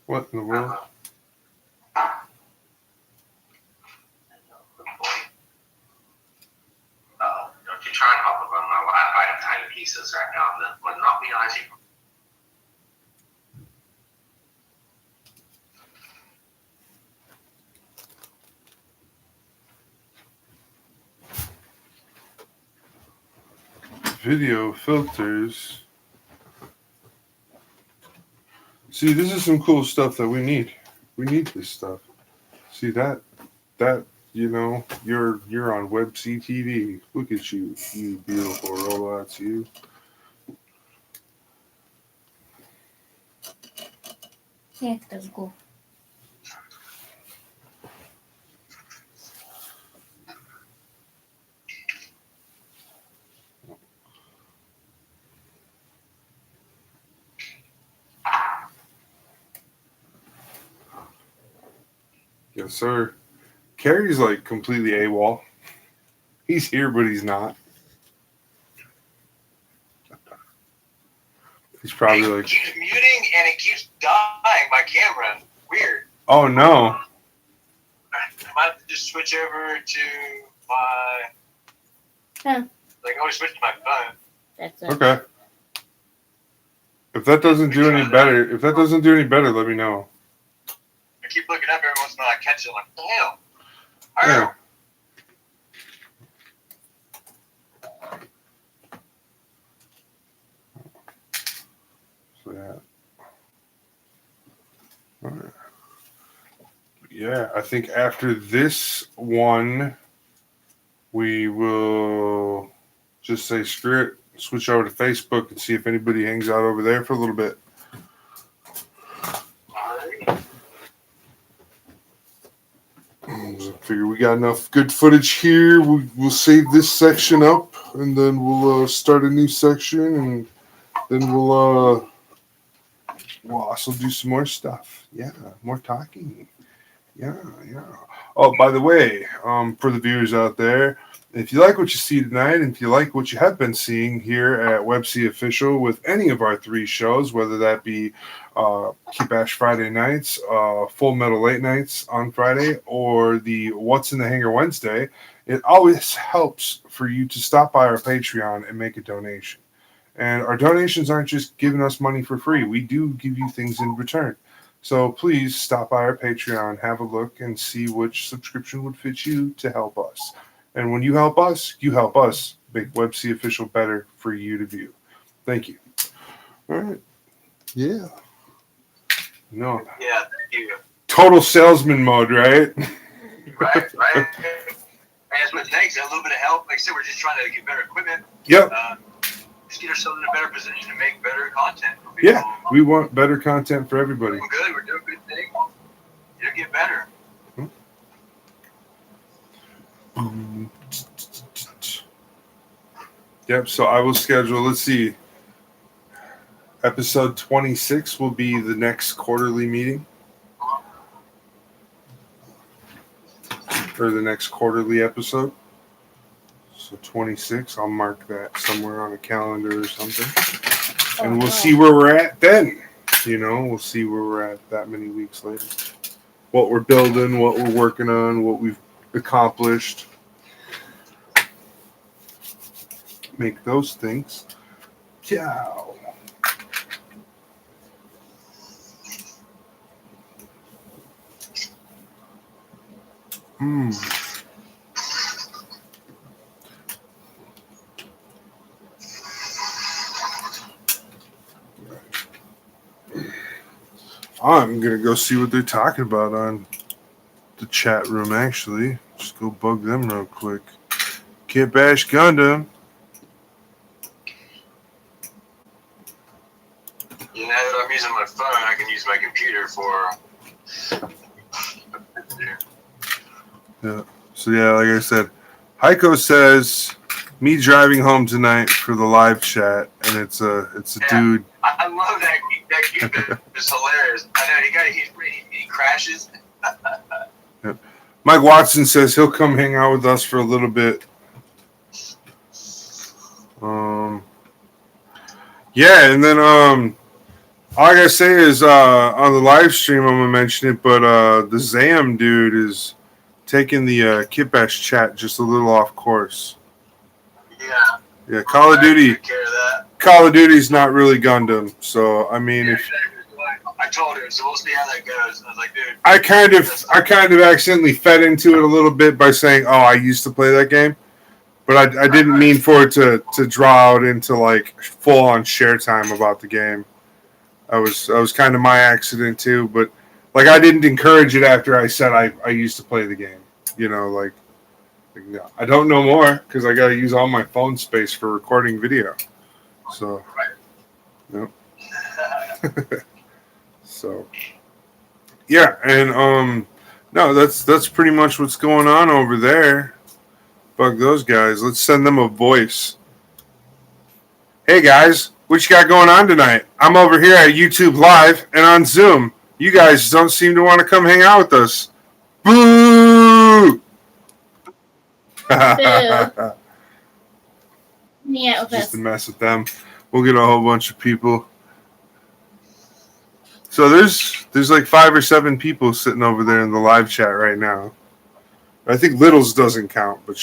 What in the world? Don't you try and hop up on my lap. I have tiny pieces right now that would not be easy. Video filters. See, this is some cool stuff that we need. We need this stuff. See that you know, you're on WebC TV. Look at you, you beautiful robots, you. Yeah, that's cool. Yes, sir. Carrie's like completely AWOL. He's here, but he's not. He's probably It like, keeps muting and it keeps dying my camera. Weird. oh no. I might have to just switch over to my. Huh. Like, I always switch to my phone. That's it. Okay. If that doesn't do any better, let me know. I keep looking up every once in a while. I catch it. I'm like, damn. Yeah. So yeah. All right. Yeah, I think after this one, we will just say screw it, switch over to Facebook and see if anybody hangs out over there for a little bit. I figure we got enough good footage here. We'll save this section up, and then we'll start a new section, and then we'll also do some more stuff. Yeah, more talking. Yeah. Oh, by the way, for the viewers out there, if you like what you see tonight, and if you like what you have been seeing here at WebC Official with any of our three shows, whether that be kitbash Friday nights, Full Metal Late Nights on Friday, or the What's in the Hanger Wednesday, it always helps for you to stop by our Patreon and make a donation. And our donations aren't just giving us money for free. We do give you things in return. So please stop by our Patreon, have a look, and see which subscription would fit you to help us. And when you help us make WebC Official better for you to view. Thank you. All right. Yeah. No. Yeah, thank you. Total salesman mode, right? Right. And it's what it takes, a little bit of help. Like I said, we're just trying to get better equipment. Yep. Just get ourselves in a better position to make better content for people. Yeah, we want better content for everybody. We're doing good. We're doing good things. It'll get better. Yep, so I will schedule, let's see, episode 26 will be the next quarterly meeting. Or the next quarterly episode. So 26, I'll mark that somewhere on a calendar or something. And we'll see where we're at then. We'll see where we're at that many weeks later. What we're building, what we're working on, what we've accomplished. Make those things. Ciao. I'm gonna go see what they're talking about on the chat room. Actually, just go bug them real quick. Kitbash Gundam. Now that I'm using my phone, I can use my computer for. Yeah. So yeah, like I said, Hiko says me driving home tonight for the live chat, and it's a dude. I love that Cupid. It's hilarious. I know he crashes. Yep. Mike Watson says he'll come hang out with us for a little bit. Yeah, and then all I gotta say is on the live stream I'm gonna mention it, but the Zam dude is taking the kitbash chat just a little off course. Yeah, Call of Duty. Call of Duty's not really Gundam, so I mean, if I told her, so we'll see how that goes. I was like, dude. I kind of accidentally fed into it a little bit by saying, "Oh, I used to play that game," but I didn't mean for it to draw out into like full on share time about the game. I was kind of my accident too, but like I didn't encourage it after I said I used to play the game. Like no, I don't know more because I got to use all my phone space for recording video. So, no. So, yeah, and no, that's pretty much what's going on over there. Bug those guys. Let's send them a voice. Hey guys, what you got going on tonight? I'm over here at YouTube Live and on Zoom. You guys don't seem to want to come hang out with us. Boo! Yeah, just to mess with them. We'll get a whole bunch of people. So there's like 5 or 7 people sitting over there in the live chat right now. I think Littles doesn't count, but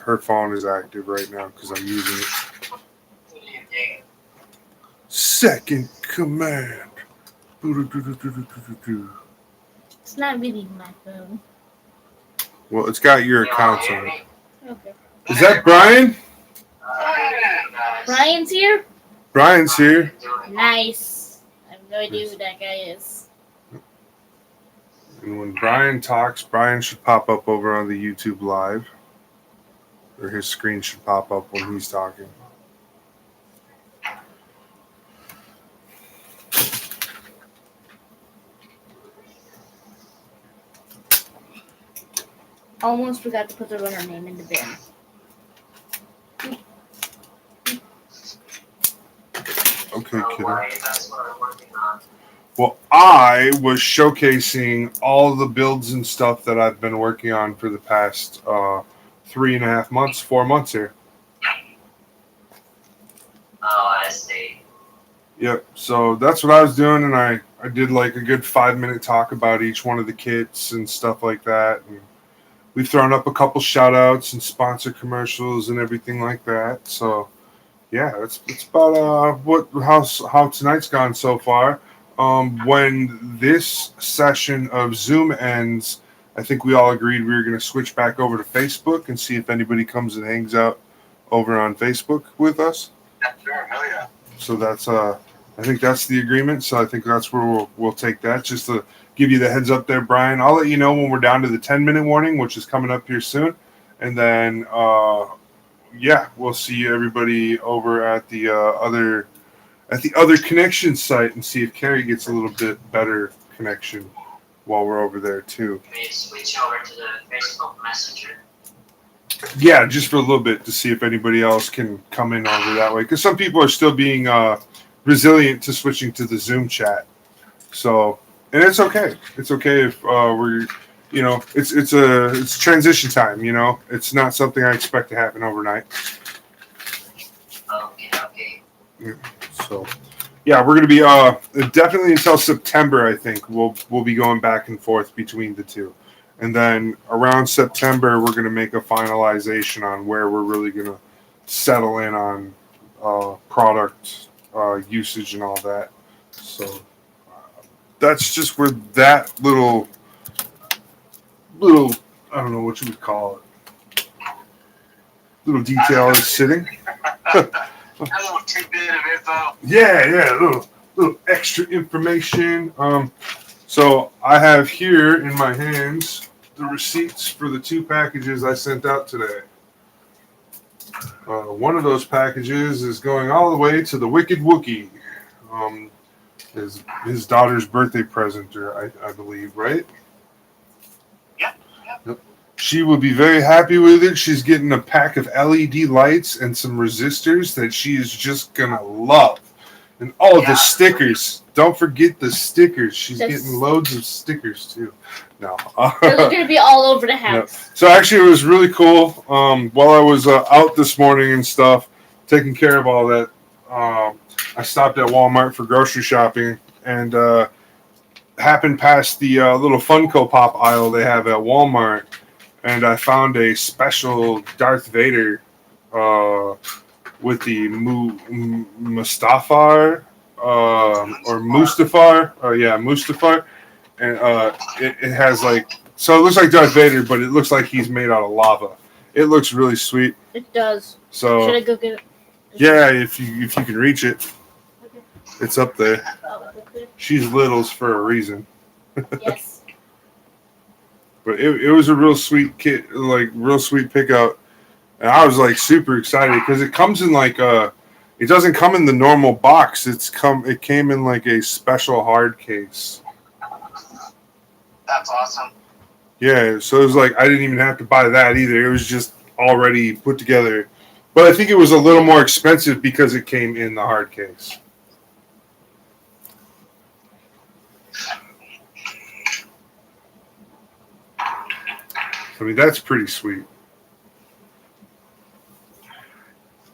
her phone is active right now because I'm using it. Second command. It's not really my phone. Well, it's got your accounts on it. Okay. Is that Brian? Brian's here? Brian's here. Nice. I have no idea who that guy is. And when Brian talks, Brian should pop up over on the YouTube Live. Or his screen should pop up when he's talking. Almost forgot to put the runner name in the bin. Okay, kiddo. Well, I was showcasing all the builds and stuff that I've been working on for the past 3.5 months, 4 months here. Oh, I see. Yep. So that's what I was doing, and I did like a good 5-minute talk about each one of the kits and stuff like that. And we've thrown up a couple shout outs and sponsor commercials and everything like that. So yeah, it's about how tonight's gone so far. When this session of Zoom ends, I think we all agreed we were going to switch back over to Facebook and see if anybody comes and hangs out over on Facebook with us. Yeah, sure. Hell yeah. So I think that's the agreement. So I think that's where we'll take that. Just to give you the heads up there, Brian. I'll let you know when we're down to the 10-minute warning, which is coming up here soon. And then, yeah, we'll see everybody over at the other connection site and see if Carrie gets a little bit better connection while we're over there too. Can you switch over to the Facebook Messenger? Yeah, just for a little bit to see if anybody else can come in over that way. Because some people are still being resilient to switching to the Zoom chat. So, and it's okay. It's okay if we're, you know, it's transition time. You know, it's not something I expect to happen overnight. Okay. Yeah, so, yeah, we're gonna be definitely until September. I think we'll be going back and forth between the two. And then around September, we're going to make a finalization on where we're really going to settle in on product usage and all that. So that's just where that little, I don't know what you would call it, little detail is sitting. A little tidbit of info. Yeah, little extra information. So I have here in my hands the receipts for the 2 packages I sent out today. One of those packages is going all the way to the Wicked Wookie, his daughter's birthday present, or I believe, right? Yep. She will be very happy with it. She's getting a pack of LED lights and some resistors that she is just gonna love. And all of the stickers. Don't forget the stickers. She's getting loads of stickers too. No. They're going to be all over the house. No. So actually it was really cool. While I was out this morning and stuff, taking care of all that, I stopped at Walmart for grocery shopping and happened past the little Funko Pop aisle they have at Walmart. And I found a special Darth Vader with the Mustafar or Mustafar. Mustafar. And it has so it looks like Darth Vader, but it looks like he's made out of lava. It looks really sweet. It does. So should I go get it? Yeah, if you can reach it, Okay. it's up there. She's littles for a reason. Yes. But it was a real sweet kit, real sweet pickup. And I was super excited because it comes in it doesn't come in the normal box. It came in a special hard case. That's awesome. Yeah, so it was I didn't even have to buy that either. It was just already put together. But I think it was a little more expensive because it came in the hard case. I mean, that's pretty sweet.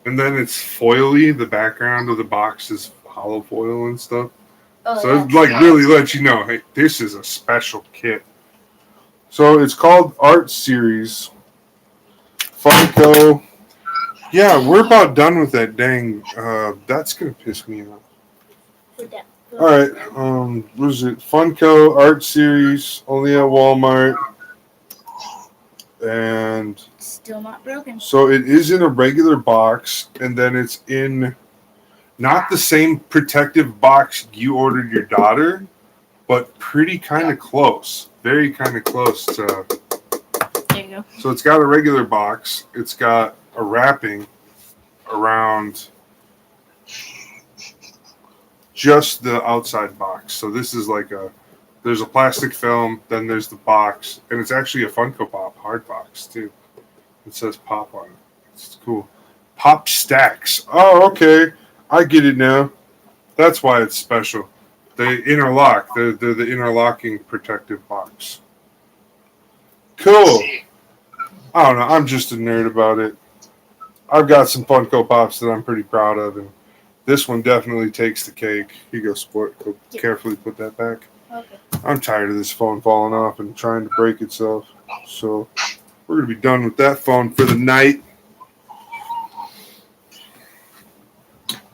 And then it's foily. The background of the box is hollow foil and stuff. Oh, So yeah. it really lets you know, hey, this is a special kit. So it's called Art Series. Funko. Yeah, we're about done with that dang. That's going to piss me off. All right. What is it? Funko Art Series, only at Walmart. And Still not broken. so it is in a regular box, and then it's in not the same protective box you ordered your daughter, but pretty kind of close. Very kind of close to. There you go. So it's got a regular box. It's got a wrapping around just the outside box. So this is there's a plastic film, then there's the box, and it's actually a Funko Pop hard box too. It says Pop on it. It's cool. Pop Stacks. Oh, okay. I get it now. That's why it's special. They interlock. They're the interlocking protective box. Cool. I don't know. I'm just a nerd about it. I've got some Funko Pops that I'm pretty proud of, and this one definitely takes the cake. Here you go, sport. Go carefully put that back. Okay. I'm tired of this phone falling off and trying to break itself. So we're going to be done with that phone for the night.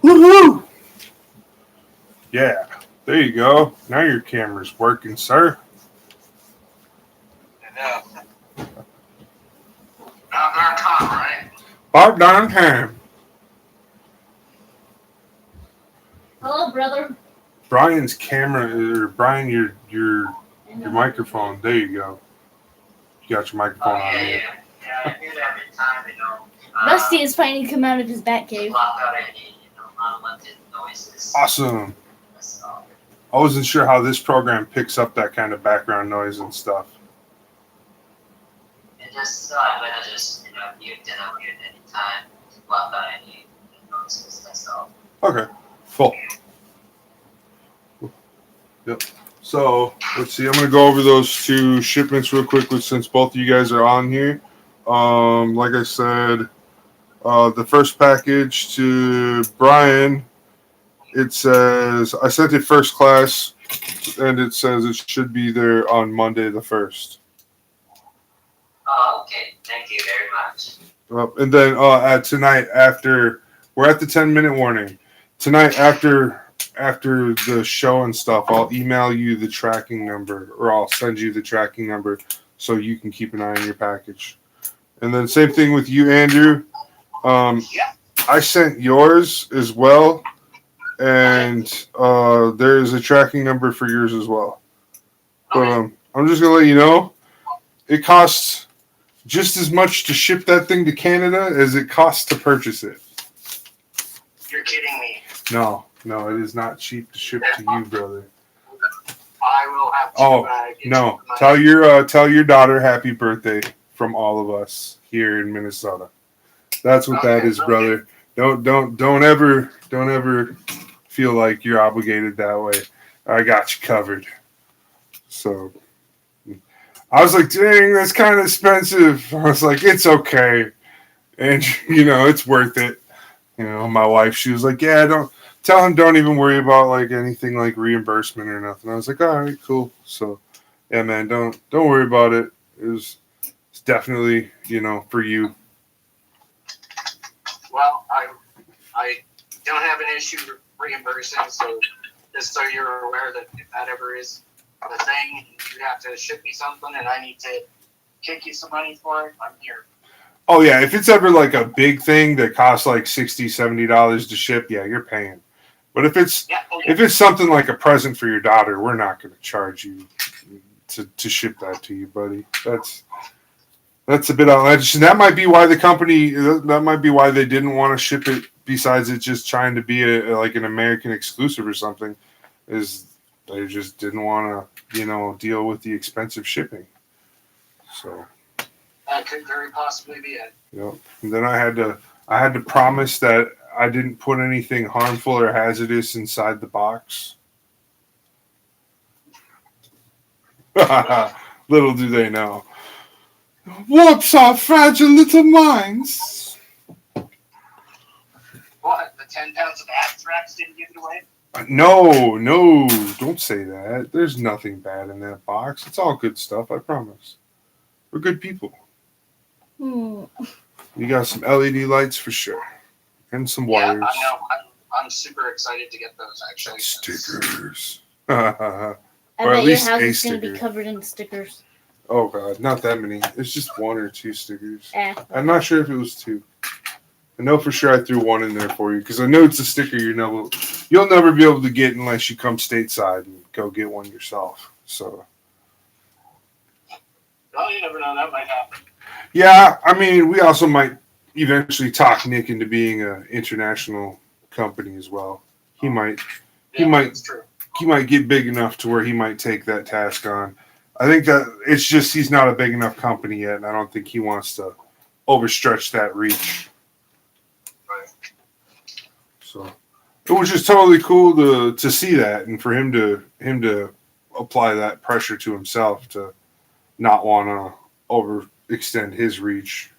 Woohoo! Yeah, there you go. Now your camera's working, sir. And About darn time, right? About darn time. Hello, brother. Brian's camera, or Brian, your microphone. There you go. You got your microphone on here. Yeah, I do that every time, Rusty is finally come out of his bat cave. block out any, unwanted noises. Awesome. So, I wasn't sure how this program picks up that kind of background noise and stuff. and just, I'm gonna just, mute and unmute anytime to block out any noises, that's all. Okay, cool. Yep. So let's see. I'm gonna go over those two shipments real quick, since both of you guys are on here. Like I said, the first package to Brian, it says I sent it first class, and it says it should be there on Monday the 1st. Oh, okay, thank you very much. And then tonight after we're at the 10-minute warning. Tonight after the show and stuff, I'll email you the tracking number, or I'll send you the tracking number so you can keep an eye on your package. And then same thing with you, Andrew. I sent yours as well, and there's a tracking number for yours as well. But I'm just gonna let you know, it costs just as much to ship that thing to Canada as it costs to purchase it. You're kidding me. No, it is not cheap to ship to you, brother. I will have to get No, you the tell your daughter happy birthday from all of us here in Minnesota. That's what that is, brother. Don't ever feel like you're obligated that way. I got you covered. So I was like, dang, that's kind of expensive. I was like, it's okay, and it's worth it. My wife, she was like, yeah, don't even worry about like anything like reimbursement or nothing. I was like, all right, cool. So yeah, man, don't worry about it. It's definitely for you. Well, I don't have an issue reimbursing, so just so you're aware that if that ever is the thing, you have to ship me something and I need to kick you some money for it, I'm here. Oh yeah, if it's ever like a big thing that costs like $60-$70 to ship, yeah, you're paying. But if it's something like a present for your daughter, we're not going to charge you to ship that to you, buddy. That's a bit outlandish. And that might be why that might be why they didn't want to ship it, besides it just trying to be like an American exclusive or something, is they just didn't want to, deal with the expensive shipping. So That could very possibly be it. yep. And then I had to promise that I didn't put anything harmful or hazardous inside the box. Little do they know. Whoops, our fragile little minds. What? The 10 pounds of anthrax didn't give it away? No, don't say that. There's nothing bad in that box. It's all good stuff, I promise. We're good people. You got some LED lights for sure. And some wires. Yeah, I know. I'm super excited to get those, actually. Stickers. I Or at bet your least house a is going to be sticker. covered in stickers. Oh god, not that many. It's just 1 or 2 stickers. I'm I'm not sure if it was 2. I know for sure I threw 1 in there for you because I know it's a sticker you'll never be able to get unless you come stateside and go get one yourself. So Well, you never know. That might happen. yeah, I mean, we also might eventually talk Nick into being an international company as well. He might That's true. he might get big enough to where he might take that task on. I think that it's just he's not a big enough company yet, and I don't think he wants to overstretch that reach. Right. So it was just totally cool to see that, and for him to apply that pressure to himself to not want to overextend his reach.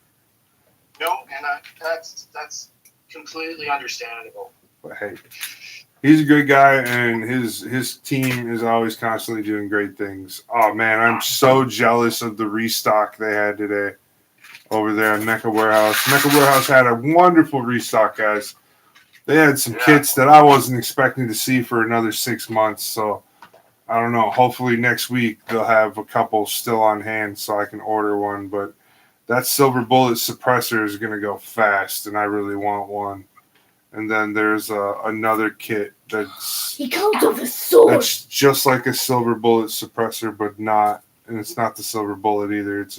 No, and that's completely understandable. But hey, he's a good guy, and his team is always constantly doing great things. Oh man, I'm so jealous of the restock they had today over there in Mecha Warehouse. Mecha Warehouse had a wonderful restock, guys. They had some kits that I wasn't expecting to see for another 6 months. So I don't know. Hopefully next week they'll have a couple still on hand so I can order one. But that silver bullet suppressor is going to go fast, and I really want one. And then there's another kit that's He comes with a sword. that's just like a silver bullet suppressor, but not, and it's not the silver bullet either. It's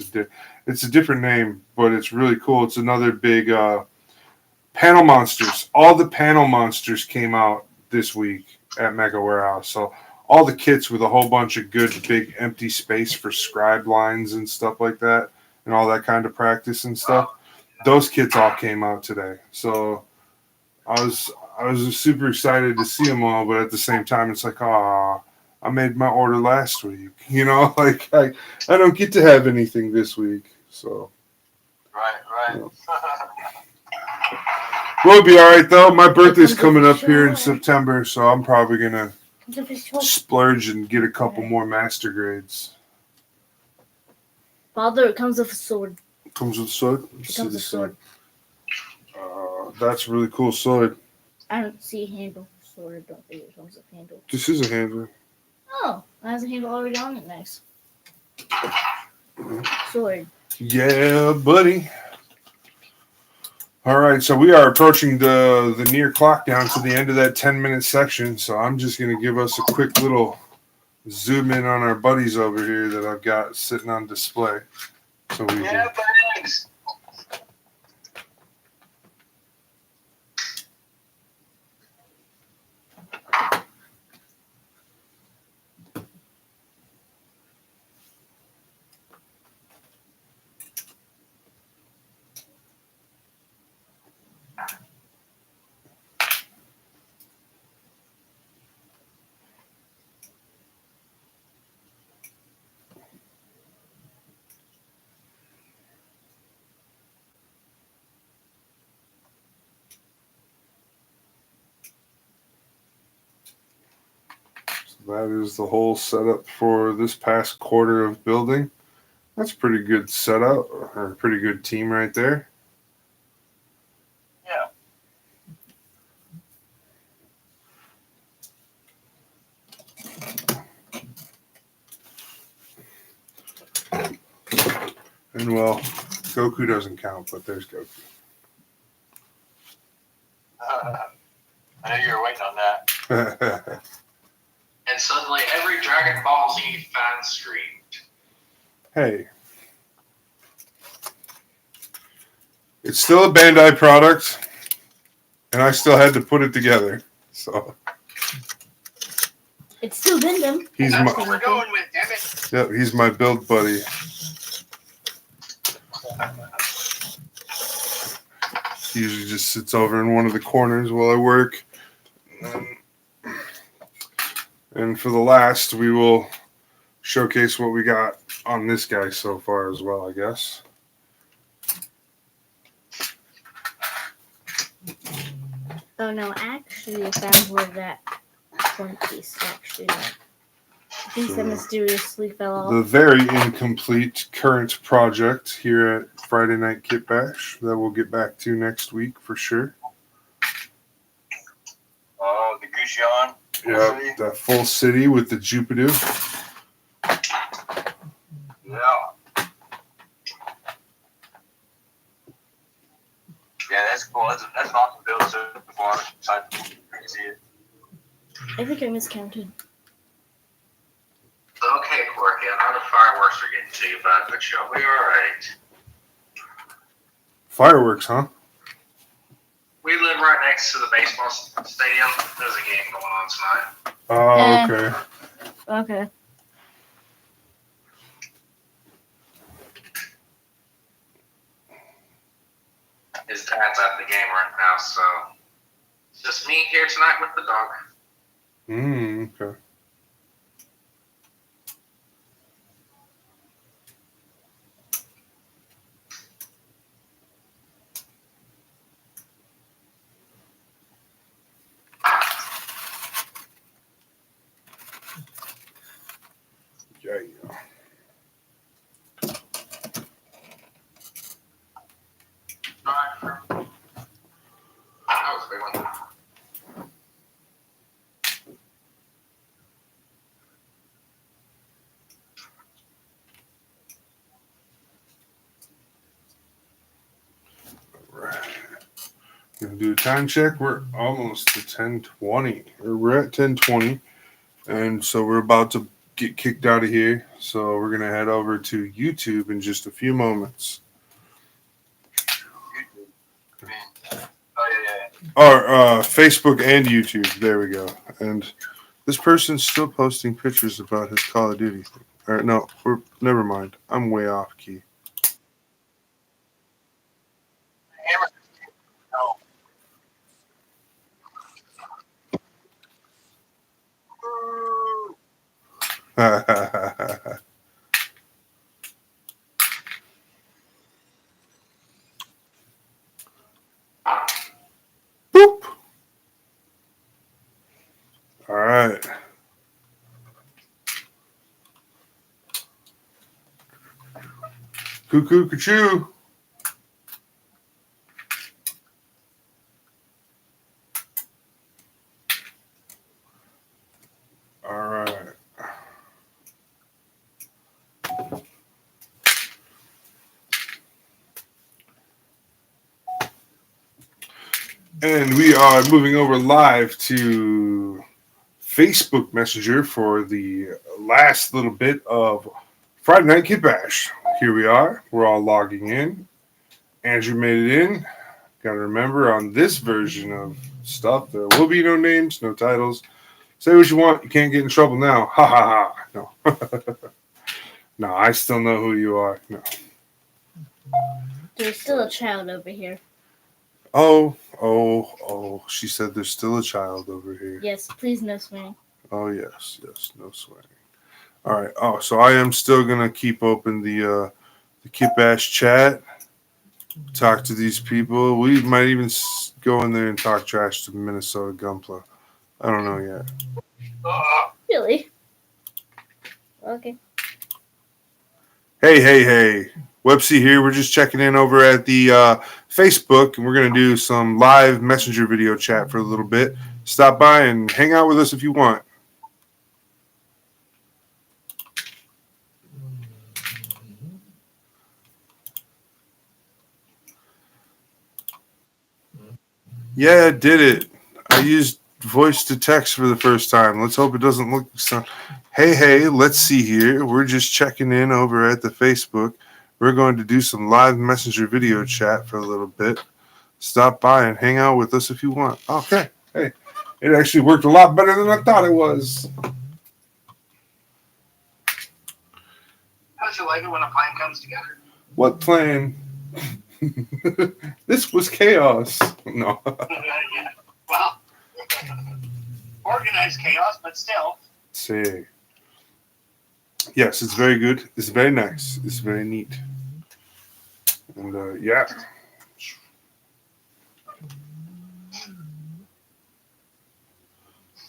a different name, but it's really cool. It's another big panel monsters. All the panel monsters came out this week at Mega Warehouse. So all the kits with a whole bunch of good big empty space for scribe lines and stuff like that, and all that kind of practice and stuff. Those kits all came out today. So I was super excited to see them all, but at the same time, it's like, I made my order last week. You know, like I don't get to have anything this week. So Right. you know. We'll be all right though. My birthday's coming up here in September, so I'm probably gonna splurge and get a couple more master grades. Father, it comes with a sword. Comes with a sword. It comes with a sword. That's a really cool sword. I don't see a handle for sword. I don't think it comes with a handle. This is a handle. Oh, it has a handle already on it. Nice. Sword. Yeah, buddy. All right, so we are approaching the near clock down to the end of that 10-minute section. So I'm just going to give us a quick little zoom in on our buddies over here that I've got sitting on display. So we can, Thanks. that is the whole setup for this past quarter of building. That's a pretty good setup, or a pretty good team right there. Yeah. And well, Goku doesn't count, but there's Goku. I know you were waiting on that. And suddenly every Dragon Ball Z fan screamed. Hey. It's still a Bandai product, and I still had to put it together. So It's still Gundam. he's That's my what we're going with, damn it. yep, he's my build buddy. He usually just sits over in one of the corners while I work. And for the last, we will showcase what we got on this guy so far as well, I guess. Oh no, actually I found where that one piece actually went. The piece that mysteriously fell off. The very incomplete current project here at Friday Night Kit Bash that we'll get back to next week for sure. Oh, the Gushon. Yeah, that full city with the Jupiter. Yeah. Yeah, that's cool. That's an awesome build so far. I'm excited to see it. I think I miscounted. Okay, Corky, I know the fireworks are getting to you bad, but you'll be alright. Fireworks, huh? We live right next to the baseball stadium. There's a game going on tonight. Oh, okay. Okay. His dad's at the game right now, so it's just me here tonight with the dog. Okay. Yeah. That was a big one. Right. Give do a time check. We're almost to 10:20, or we're at 10:20, and so we're about to get kicked out of here. So we're gonna head over to YouTube in just a few moments. Or Facebook and YouTube. There we go. And this person's still posting pictures about his Call of Duty thing. All right, no, never mind. I'm way off key. Boop. All right. Cuckoo, cuckoo. All right. And we are moving over live to Facebook Messenger for the last little bit of Friday Night Kitbash. Here we are. We're all logging in. Andrew made it in. Got to remember, on this version of stuff, there will be no names, no titles. Say what you want. You can't get in trouble now. Ha ha ha. No. No, I still know who you are. No. There's still a child over here. Oh. She said there's still a child over here. Yes, please no swearing. Oh, yes, no swearing. All right. Oh, so I am still going to keep open the Kitbash chat, talk to these people. We might even go in there and talk trash to Minnesota Gunpla. I don't know yet. Really? Okay. Hey. Websy here. We're just checking in over at the Facebook, and we're going to do some live messenger video chat for a little bit. Stop by and hang out with us if you want. Yeah, I did it. I used voice to text for the first time. Let's hope it doesn't look so. Hey, let's see here. We're just checking in over at the Facebook. We're going to do some live messenger video chat for a little bit. Stop by and hang out with us if you want. Okay. Hey, it actually worked a lot better than I thought it was. Don't you like it when a plan comes together? What plan? This was chaos. No. Yeah. Well, organized chaos, but still. See. Yes, it's very good. It's very nice. It's very neat. And yeah.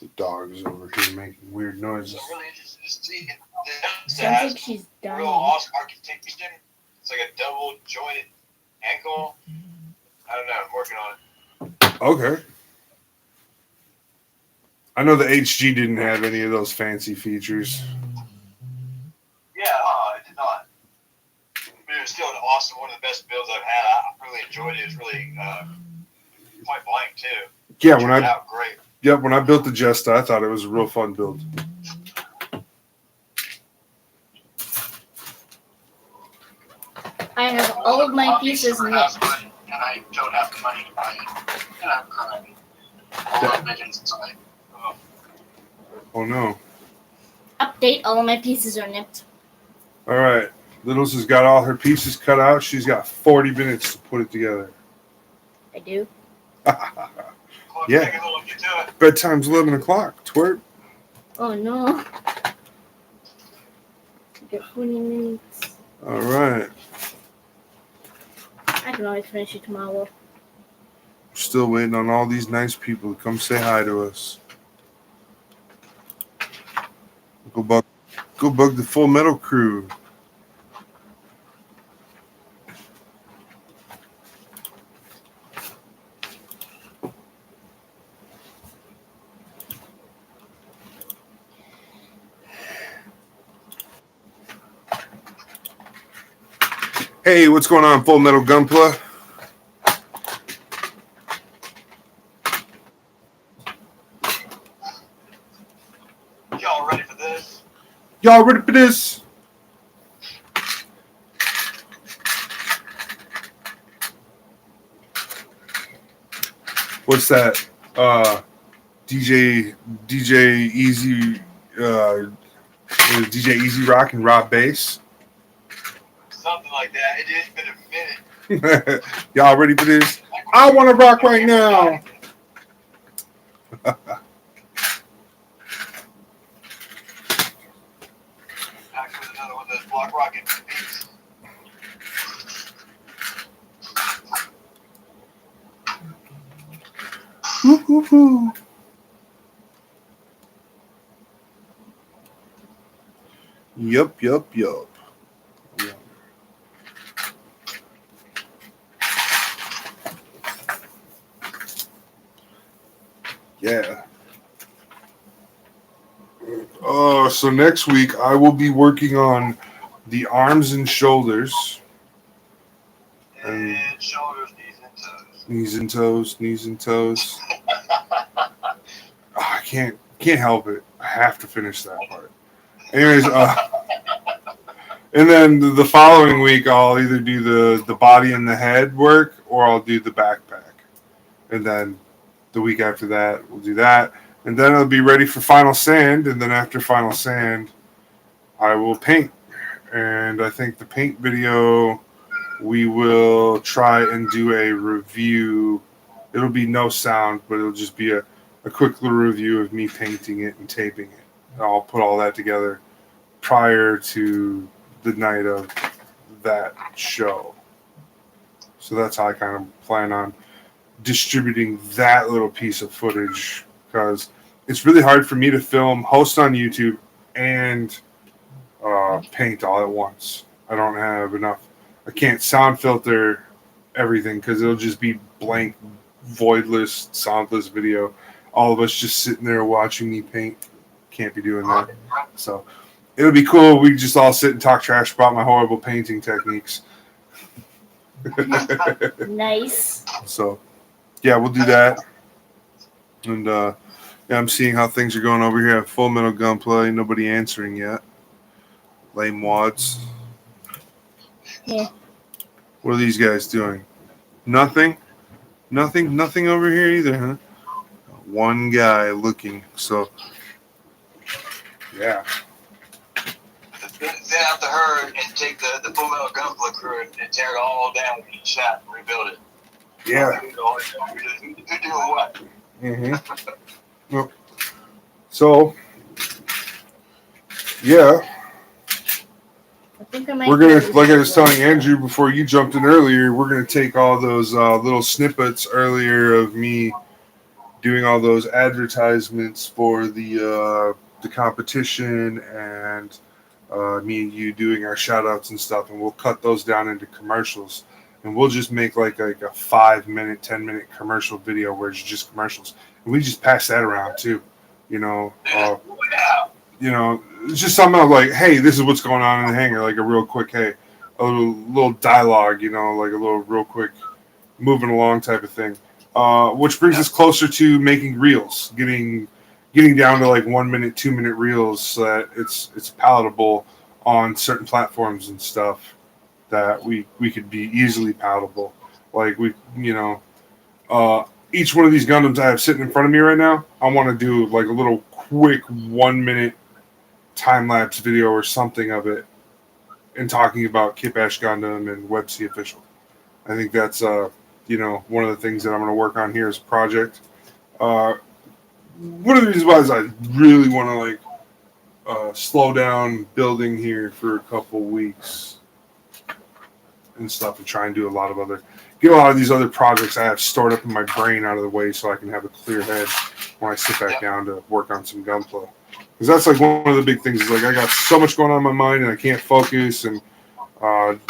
The dog is over here making weird noises. I'm really interested to see Sounds like she's dying. real awesome architecture. It's like a double jointed ankle. I don't know. I'm working on it. Okay. I know the HG didn't have any of those fancy features. Yeah, I did not. But it was still an awesome, one of the best builds I've had. I really enjoyed it. It was really point blank too. Yeah, It turned out great. when I built the Jesta, I thought it was a real fun build. I have all of my pieces knit. And I don't have the money to buy it. And I'm crying. All the pigeons inside. Oh no. Update, all of my pieces are nipped. All right. Littles has got all her pieces cut out. She's got 40 minutes to put it together. I do. Yeah. Take a little get to it. Bedtime's 11 o'clock. Twerp. Oh no. I got 20 minutes. All right. I can always finish it tomorrow. Still waiting on all these nice people to come say hi to us. Go bug the Full Metal crew. Hey, what's going on, Full Metal Gunpla? Y'all ready for this? What's that? DJ Easy, DJ Easy Rock and Rob Bass. Something like that. It's been a minute. Y'all ready for this? I want to rock right now. Back with another one of those block rocket beats. Woo-hoo-hoo. Yup. Yeah. So next week I will be working on the arms and shoulders. And shoulders, knees and toes. Knees and toes. I can't help it. I have to finish that part. Anyways, and then the following week I'll either do the body and the head work or I'll do the backpack. And then the week after that we'll do that. And then it'll be ready for final sand. And then after final sand, I will paint. And I think the paint video, we will try and do a review. It'll be no sound, but it'll just be a quick little review of me painting it and taping it. And I'll put all that together prior to the night of that show. So that's how I kind of plan on distributing that little piece of footage, because it's really hard for me to film, host on YouTube, and paint all at once. I don't have enough. I can't sound filter everything because it'll just be blank, voidless, soundless video. All of us just sitting there watching me paint. Can't be doing that. So it would be cool. We just all sit and talk trash about my horrible painting techniques. Nice. So yeah, we'll do that. And yeah, I'm seeing how things are going over here at Full Metal Gunplay. Nobody answering yet. Lame wads. Yeah. What are these guys doing? Nothing over here either, huh? One guy looking. So yeah. Then out the herd and take the Full Metal Gunplay crew and tear it all down with each shot and rebuild it. Yeah. Who doing what? Mm-hmm. Well, so yeah. I think I might We're gonna, like I was telling Andrew before you jumped in earlier, we're gonna take all those little snippets earlier of me doing all those advertisements for the competition and me and you doing our shout outs and stuff, and we'll cut those down into commercials, and we'll just make like a 5-minute, 10-minute commercial video where it's just commercials, and we just pass that around too, you know. You know, it's just something of like, hey, this is what's going on in the hangar, like a real quick, hey, a little dialogue, you know, like a little real quick moving along type of thing. Which brings us closer to making reels, getting down to like 1 minute, 2 minute reels so that it's palatable on certain platforms and stuff that we could be easily palatable. Like each one of these Gundams I have sitting in front of me right now, I want to do like a little quick 1 minute time-lapse video or something of it and talking about kitbash Gundam and WebC Official. I think that's one of the things that I'm going to work on here as a project. One of the reasons why is I really want to slow down building here for a couple weeks and stuff, and try and do get a lot of these other projects I have stored up in my brain out of the way so I can have a clear head when I sit back down to work on some gunplay. Because that's like one of the big things is like I got so much going on in my mind and I can't focus, and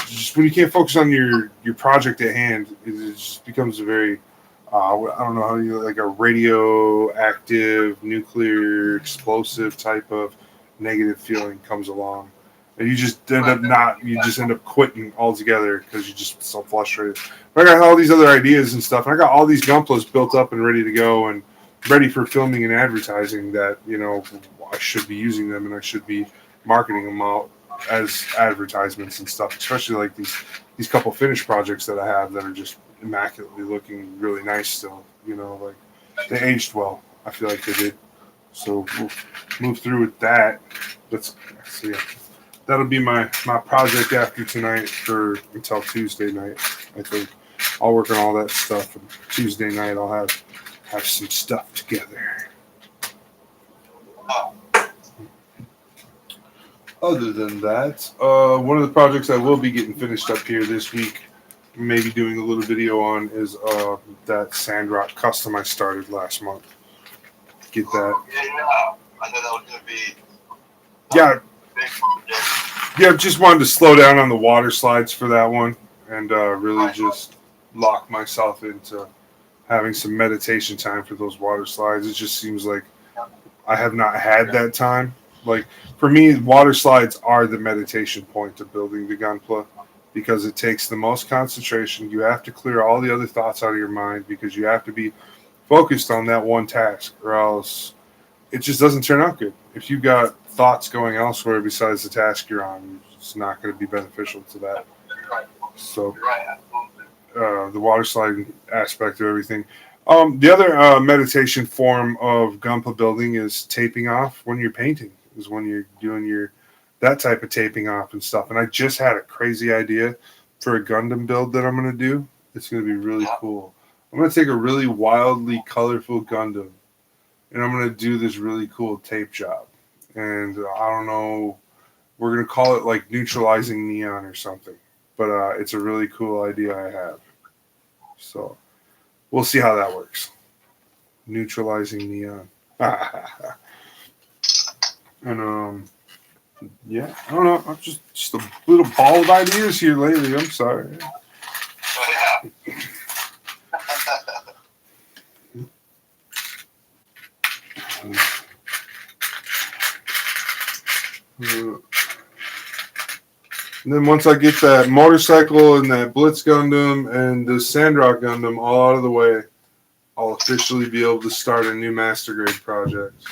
just when you can't focus on your project at hand, it just becomes a very I don't know how you like a radioactive, nuclear, explosive type of negative feeling comes along, and you just end up quitting altogether because you're just so frustrated. But I got all these other ideas and stuff, and I got all these gunplays built up and ready to go and ready for filming and advertising that, I should be using them and I should be marketing them out as advertisements and stuff, especially like these couple finished projects that I have that are just immaculately looking really nice still. You know, like they aged well. I feel like they did. So we'll move through with that. Let's see. That'll be my project after tonight for until Tuesday night. I think I'll work on all that stuff. And Tuesday night I'll have some stuff together. Other than that, one of the projects I will be getting finished up here this week, maybe doing a little video on, is that Sandrock custom I started last month. Get that. Yeah, I know that was going to be Yeah, big project. yeah. Just wanted to slow down on the water slides for that one, and really just lock myself into having some meditation time for those water slides. It just seems like I have not had that time. Like, for me, water slides are the meditation point of building the Gunpla because it takes the most concentration. You have to clear all the other thoughts out of your mind because you have to be focused on that one task, or else it just doesn't turn out good. If you've got thoughts going elsewhere besides the task you're on, it's not going to be beneficial to that. So, the water slide aspect of everything. The other meditation form of Gunpla building is taping off when you're painting. Is when you're doing that type of taping off and stuff. And I just had a crazy idea for a Gundam build that I'm going to do. It's going to be really cool. I'm going to take a really wildly colorful Gundam, and I'm going to do this really cool tape job. And I don't know, we're going to call it like neutralizing neon or something. But it's a really cool idea I have. So we'll see how that works. Neutralizing neon. And yeah, I don't know. I'm just a little ball of ideas here lately. I'm sorry. Oh, yeah. And then once I get that motorcycle and that Blitz Gundam and the Sandrock Gundam all out of the way, I'll officially be able to start a new master grade project.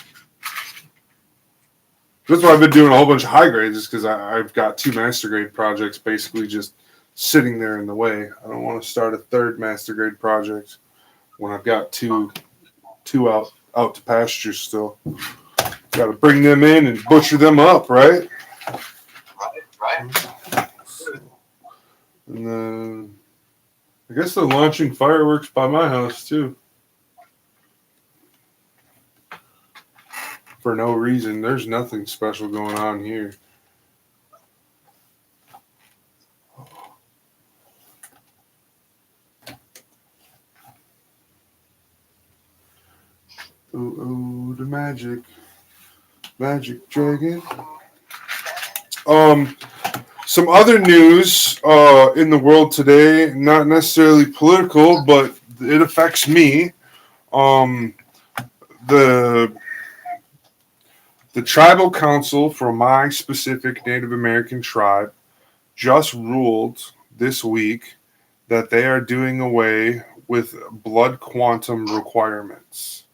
That's why I've been doing a whole bunch of high grades, is because I've got 2 master grade projects basically just sitting there in the way. I don't want to start a 3rd master grade project when I've got two out to pasture still. Got to bring them in and butcher them up, right? Right. And then I guess they're launching fireworks by my house too. For no reason. There's nothing special going on here. Oh, the magic dragon. Some other news in the world today, not necessarily political, but it affects me. The tribal council for my specific Native American tribe just ruled this week that they are doing away with blood quantum requirements.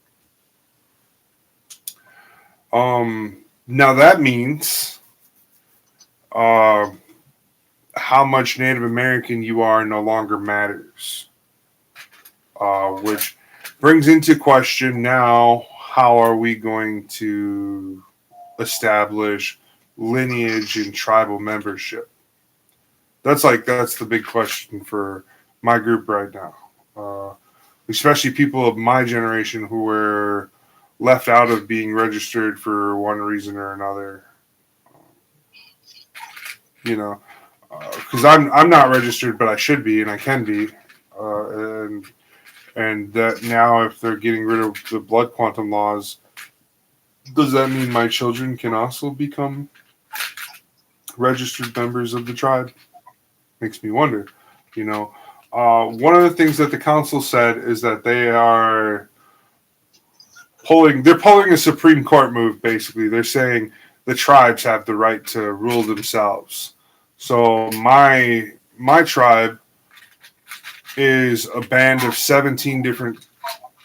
Now that means how much Native American you are no longer matters, which brings into question now, how are we going to establish lineage and tribal membership? That's the big question for my group right now, especially people of my generation who were left out of being registered for one reason or another. Because I'm not registered, but I should be, and I can be, and that now if they're getting rid of the blood quantum laws, does that mean my children can also become registered members of the tribe? Makes me wonder. One of the things that the council said is that they're pulling a Supreme Court move. Basically, they're saying the tribes have the right to rule themselves. So my tribe is a band of 17 different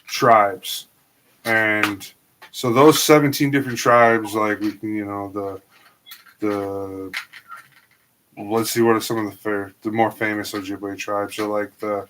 tribes, and so those 17 different tribes, like we can, let's see, what are some of the more famous Ojibwe tribes? Are like the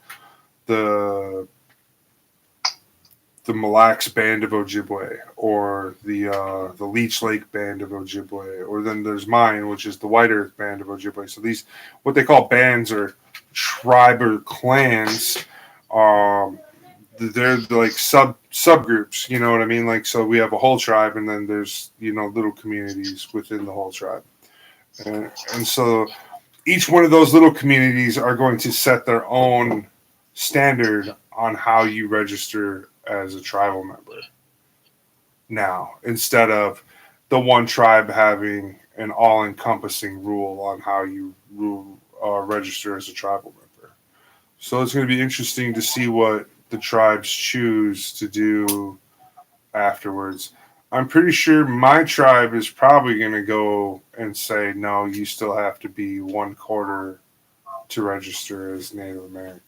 Mille Lacs Band of Ojibwe, or the Leech Lake Band of Ojibwe, or then there's mine, which is the White Earth Band of Ojibwe. So these, what they call bands or tribe or clans, they're like subgroups. You know what I mean? Like, so we have a whole tribe, and then there's, you know, little communities within the whole tribe, and so each one of those little communities are going to set their own standard on how you register as a tribal member now, instead of the one tribe having an all-encompassing rule on how you register as a tribal member. So it's going to be interesting to see what the tribes choose to do afterwards. I'm pretty sure my tribe is probably going to go and say, no, you still have to be 1/4 to register as Native American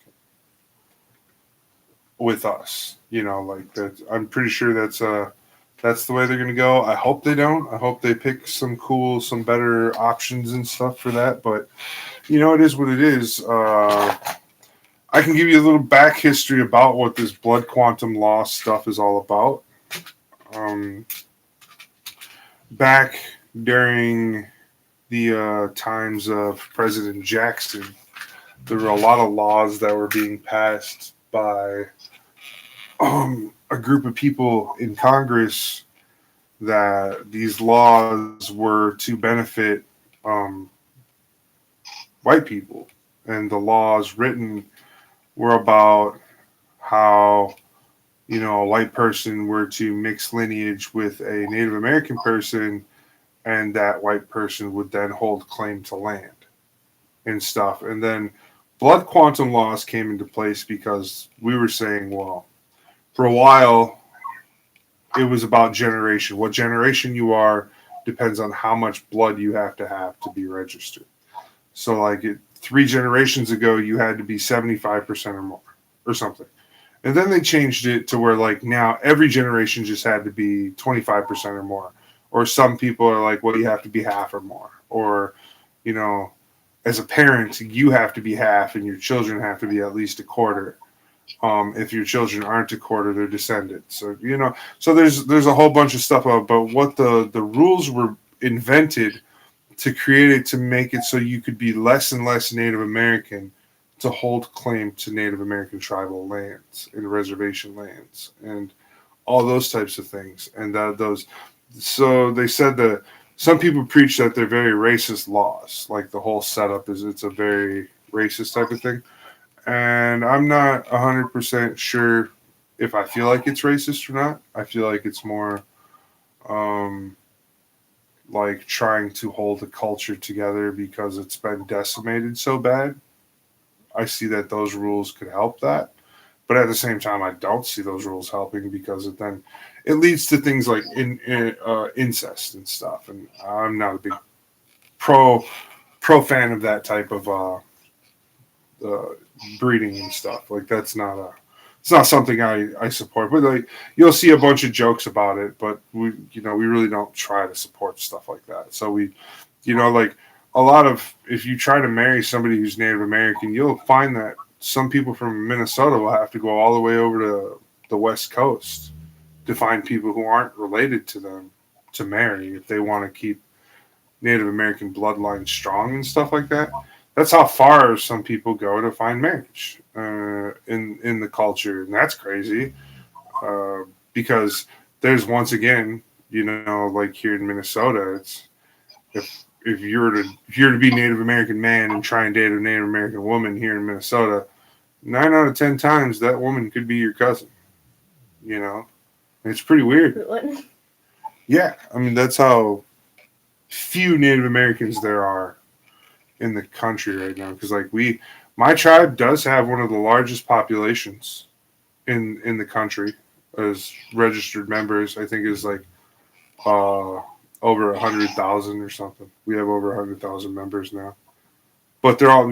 with us. You know, like that. I'm pretty sure that's the way they're going to go. I hope they don't. I hope they pick some better options and stuff for that. But, you know, it is what it is. I can give you a little back history about what this blood quantum loss stuff is all about. Back during the times of President Jackson, there were a lot of laws that were being passed by a group of people in Congress, that these laws were to benefit white people. And the laws written were about how, you know, a white person were to mix lineage with a Native American person, and that white person would then hold claim to land and stuff. And then blood quantum laws came into place because we were saying, well, for a while, it was about generation. What generation you are depends on how much blood you have to be registered. So, like 3 generations ago, you had to be 75% or more, or something. And then they changed it to where, like, now every generation just had to be 25% or more. Or some people are like, well, you have to be half or more. Or, you know, as a parent, you have to be half, and your children have to be at least 1/4. If your children aren't 1/4, they're descendants. So, you know, so there's a whole bunch of stuff about what the rules were invented to create it, to make it so you could be less and less Native American to hold claim to Native American tribal lands and reservation lands and all those types of things. And so they said that some people preach that they're very racist laws. Like the whole setup it's a very racist type of thing. And I'm not 100% sure if I feel like it's racist or not. I feel like it's more like trying to hold the culture together because it's been decimated so bad. I see that those rules could help that. But at the same time, I don't see those rules helping, because it leads to things like incest and stuff. And I'm not a big pro fan of that type of breeding and stuff. Like, it's not something I support. But like, you'll see a bunch of jokes about it, but we really don't try to support stuff like that. So we, like a lot of, if you try to marry somebody who's Native American, you'll find that some people from Minnesota will have to go all the way over to the West Coast to find people who aren't related to them to marry if they want to keep Native American bloodline strong and stuff like that. That's how far some people go to find marriage in the culture, and that's crazy because there's, once again, like here in Minnesota, it's if you're to be Native American man and try and date a Native American woman here in Minnesota, 9 out of 10 times that woman could be your cousin. It's pretty weird. What? Yeah, I mean, that's how few Native Americans there are in the country right now. Because my tribe does have one of the largest populations in the country as registered members. I think is over 100,000 or something. We have over 100,000 members now, but they're all,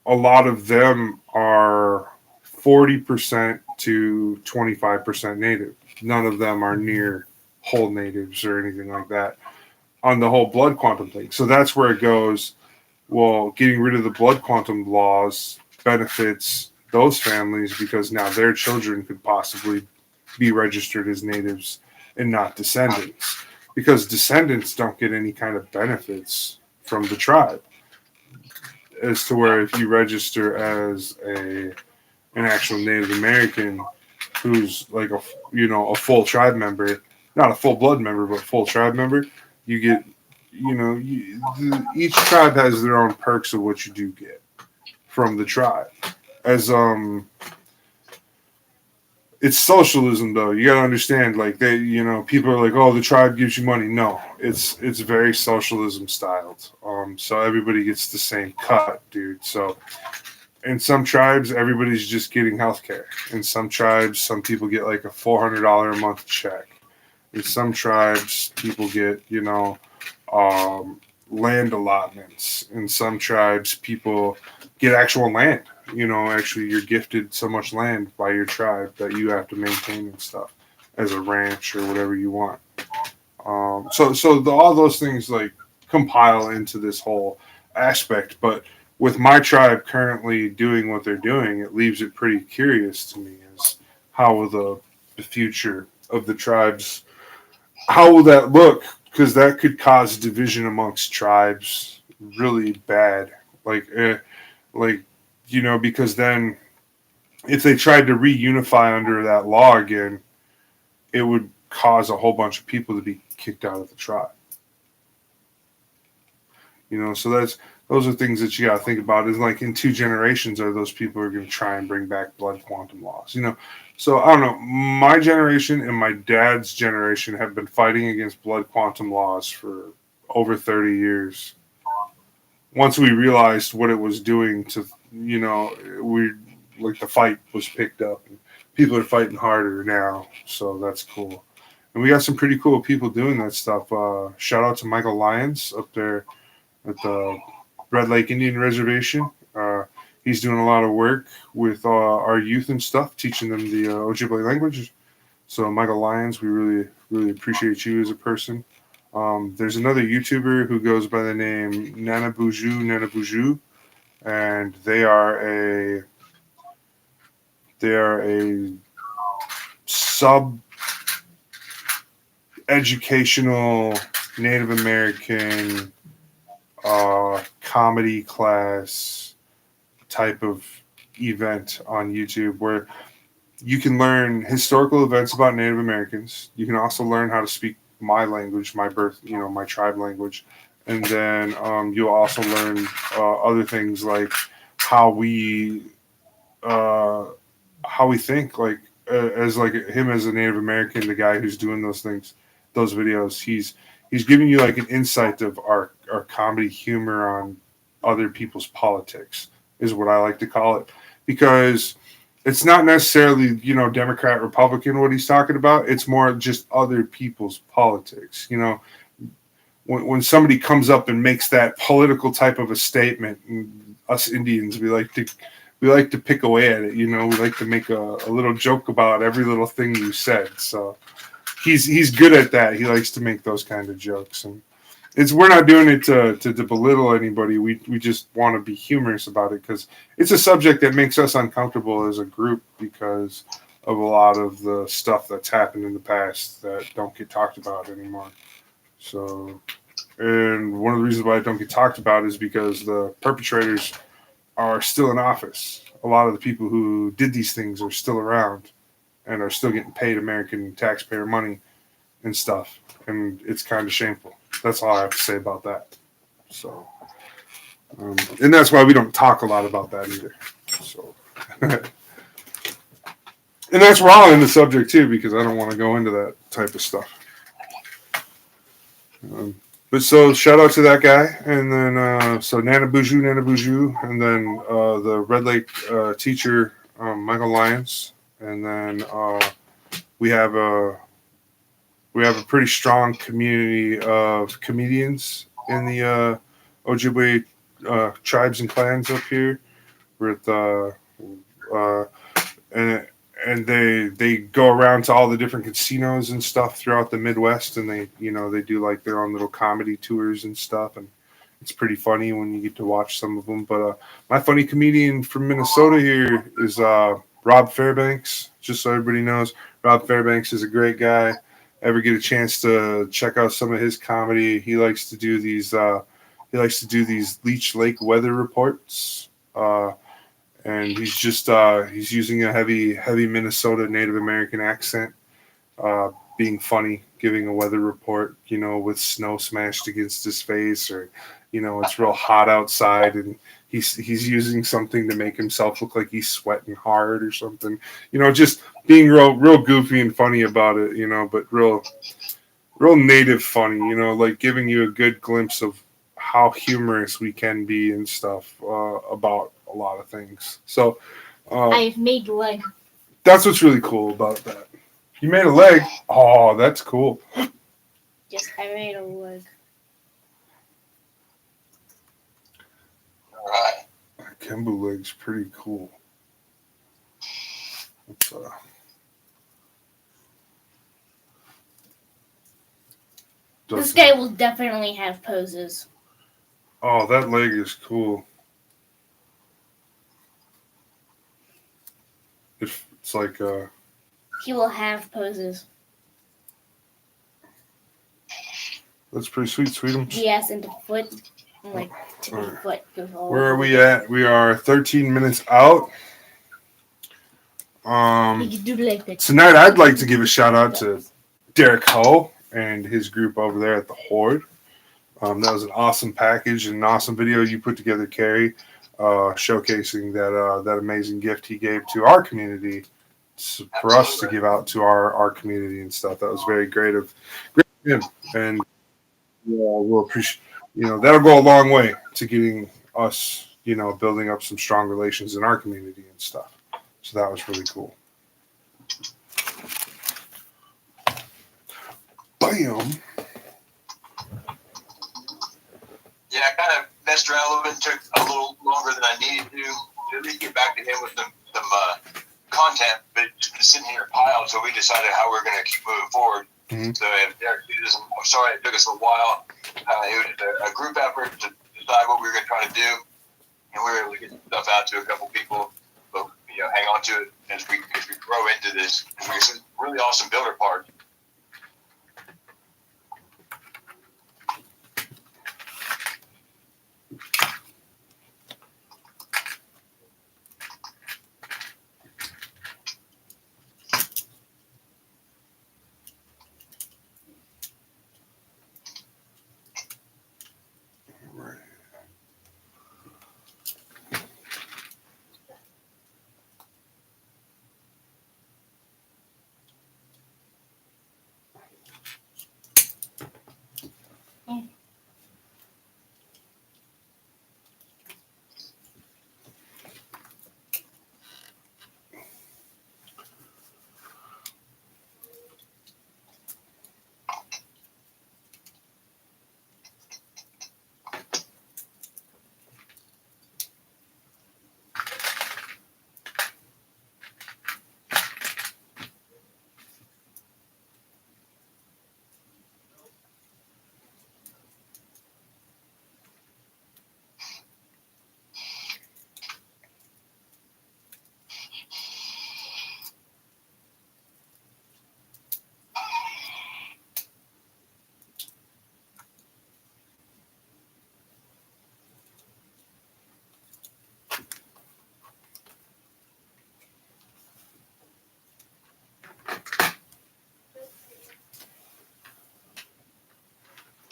a lot of them are 40% to 25% native. None of them are near whole natives or anything like that. on the whole blood quantum thing. So that's where it goes. Well, getting rid of the blood quantum laws benefits those families because now their children could possibly be registered as natives and not descendants, because descendants don't get any kind of benefits from the tribe. As to where if you register as an actual Native American who's like a full tribe member, not a full blood member, but full tribe member, you get, each tribe has their own perks of what you do get from the tribe. As it's socialism though. You gotta understand, like people are like, oh, the tribe gives you money. No, it's very socialism styled. So everybody gets the same cut, dude. So in some tribes, everybody's just getting healthcare. In some tribes, some people get like a $400 a month check. In some tribes, people get land allotments. In some tribes, people get actual land. Actually, you're gifted so much land by your tribe that you have to maintain and stuff as a ranch or whatever you want. All those things like compile into this whole aspect. But with my tribe currently doing what they're doing, it leaves it pretty curious to me as how will the future of the tribes, how will that look? Because that could cause division amongst tribes really bad. Because then if they tried to reunify under that law again, it would cause a whole bunch of people to be kicked out of the tribe. So those are things that you got to think about. Is like in 2 generations, are those people who are going to try and bring back blood quantum laws? So I don't know. My generation and my dad's generation have been fighting against blood quantum laws for over 30 years. Once we realized what it was doing to, the fight was picked up and people are fighting harder now. So that's cool. And we got some pretty cool people doing that stuff. Shout out to Michael Lyons up there at the Red Lake Indian Reservation. He's doing a lot of work with our youth and stuff, teaching them the Ojibwe language. So Michael Lyons, we really, really appreciate you as a person. There's another YouTuber who goes by the name Nanabuju, and they are a sub-educational Native American comedy class type of event on YouTube where you can learn historical events about Native Americans. You can also learn how to speak my language, my tribe language. And then you'll also learn other things like how we think, like as like him as a Native American, the guy who's doing those things, those videos, he's giving you like an insight of our comedy humor on other people's politics is what I like to call it, because it's not necessarily, Democrat, Republican, what he's talking about. It's more just other people's politics. When somebody comes up and makes that political type of a statement, and us Indians, we like to pick away at it. We like to make a little joke about every little thing you said. So he's good at that. He likes to make those kind of jokes, and we're not doing it to belittle anybody. We just want to be humorous about it because it's a subject that makes us uncomfortable as a group because of a lot of the stuff that's happened in the past that don't get talked about anymore. So, and one of the reasons why it don't get talked about is because the perpetrators are still in office. A lot of the people who did these things are still around and are still getting paid American taxpayer money and stuff. And it's kind of shameful. That's all I have to say about that. So, and that's why we don't talk a lot about that either. So, and that's wrong in the subject too, because I don't want to go into that type of stuff. But so shout out to that guy, and then so Nanabuju, and then the Red Lake teacher Michael Lyons, and then we have a pretty strong community of comedians in the Ojibwe tribes and clans up here, with and they go around to all the different casinos and stuff throughout the Midwest, and they do like their own little comedy tours and stuff, and it's pretty funny when you get to watch some of them. But my funny comedian from Minnesota here is Rob Fairbanks. Just so everybody knows, Rob Fairbanks is a great guy. Ever get a chance to check out some of his comedy? He likes to do these. He likes to do these Leech Lake weather reports. And he's using a heavy Minnesota Native American accent, being funny, giving a weather report, with snow smashed against his face, or it's real hot outside, and he's using something to make himself look like he's sweating hard or something, just being real goofy and funny about it, but real native funny, like giving you a good glimpse of how humorous we can be and stuff about a lot of things. So I've made leg. that's what's really cool about that. You made a leg. Oh, that's cool. Yes, I made a leg. All right. That Kembu leg's pretty cool. It's, This guy will definitely have poses. Oh, that leg is cool. It's like He will have poses. that's pretty sweet, Sweetum. He has into foot, and like to Alright. foot goes all Where are over. we at? We are 13 minutes out. He can do like that. Tonight, I'd like to give a shout out to Derek Ho and his group over there at the Horde. That was an awesome package and an awesome video you put together, Carrie, showcasing that amazing gift he gave to our community for us to give out to our community and stuff. That was very great of him, and we'll appreciate. That'll go a long way to getting us, building up some strong relations in our community and stuff. So that was really cool. Bam. Yeah, I kind of messed around a little bit. Took a little longer than I needed to at least get back to him with some content, but it's just been sitting here piled. So we decided how we're going to keep moving forward. Mm-hmm. So Derek, sorry it took us a while. It was a group effort to decide what we were going to try to do, and we were able to get stuff out to a couple people. But hang on to it as we grow into this. It's a really awesome builder part.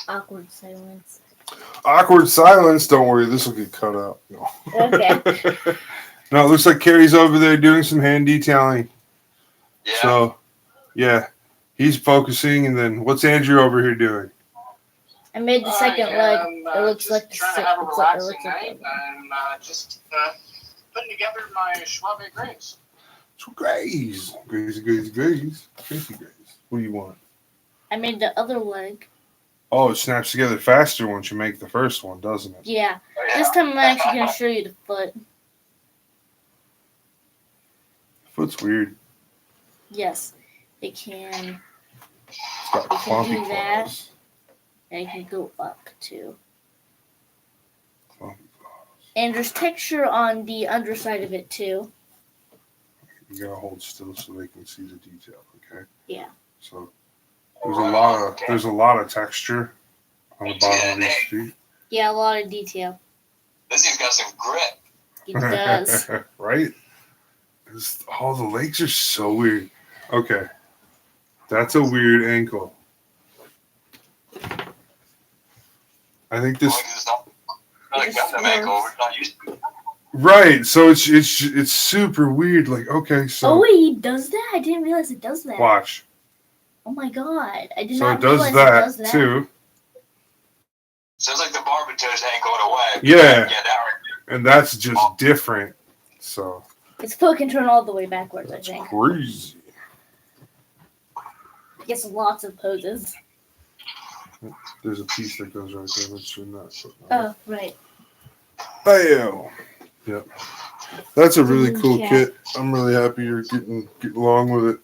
Awkward silence. Awkward silence. Don't worry, this will get cut out. No. Okay. No, it looks like Carrie's over there doing some hand detailing. Yeah. So, yeah, he's focusing. And then what's Andrew over here doing? I made the second leg. It looks like the trying to second. have a It looks like relaxing night. I'm just putting together my Schwabe Grace. So Graze. Graze. What do you want? I made the other leg. Oh, it snaps together faster once you make the first one, doesn't it? Yeah. Oh, yeah. This time I'm actually going to show you the foot. Foot's weird. Yes, it can. It's got It can clumpy do that, claws. and it can go up too. Clumpy claws. And there's texture on the underside of it too. You gotta hold still so they can see the detail. Okay. Yeah. So there's a lot of texture on the bottom of these feet. Yeah, a lot of detail. This thing's got some grit. It does. Right? All the legs are so weird. Okay. That's a weird ankle. I think this. It's not a Gundam ankle. We're not used to it. Right. So it's super weird. Like, okay, so Oh wait, he does that? I didn't realize it does that. watch. Oh my god. I did So not it does realize that, it does that. too. Sounds like the Barbato's ankle in a way. Yeah. Yeah, that right. And that's just different. So Its foot can turn all the way backwards, I think. crazy. It gets lots of poses. There's a piece that goes right there. Let's turn that. Oh, right. Bam. Yep. That's a really cool Kneecap. kit. I'm really happy you're getting along with it.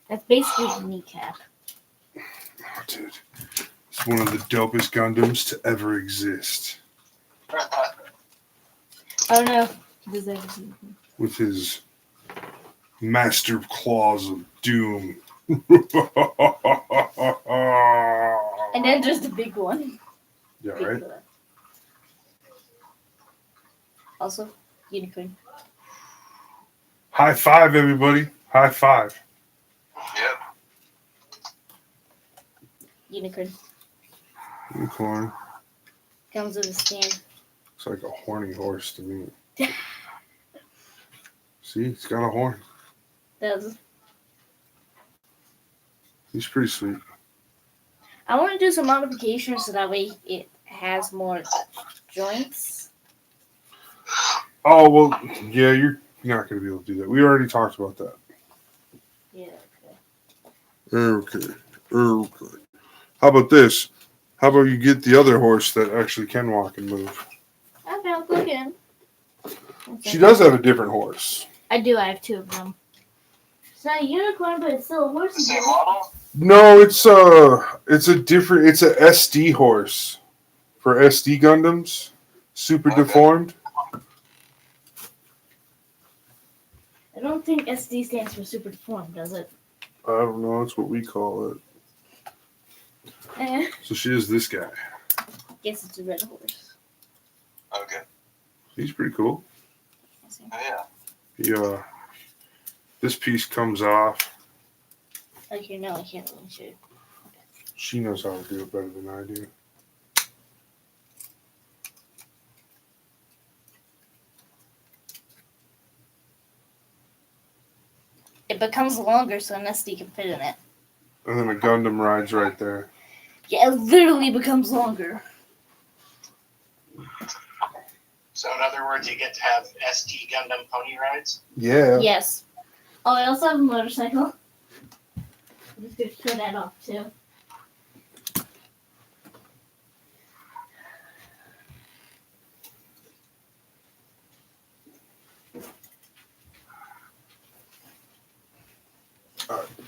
That's basically the kneecap. Oh, dude. It's one of the dopest Gundams to ever exist. Oh no. Does everything. With his master claws of doom. And then there's the big one. Yeah, Big right? one. Also, unicorn. High five, everybody. High five. Yep. Unicorn. Unicorn. Comes with a stand. Looks like a horny horse to me. See, it's got a horn. Does. He's pretty sweet. I want to do some modifications so that way it has more joints. Oh, well, yeah, you're not going to be able to do that. We already talked about that. Yeah, Okay. How about this? How about you get the other horse that actually can walk and move? okay. I'll click in. She does have a different horse. I do. I have two of them. It's not a unicorn, but it's still a horse. The same model? No, it's a SD horse for SD Gundams. Super Okay. deformed. I don't think SD stands for super deformed, does it? I don't know. That's what we call it. Eh. So she is this guy. Guess it's a red horse. Okay. He's pretty cool. Oh, yeah. He, this piece comes off. Okay, no, I can't really show you. She knows how to do it better than I do. It becomes longer so an SD can fit in it. And then a Gundam rides right there. Yeah, it literally becomes longer. So in other words, you get to have ST Gundam pony rides? Yeah. Yes. Oh, I also have a motorcycle. I'm just going to show that off too.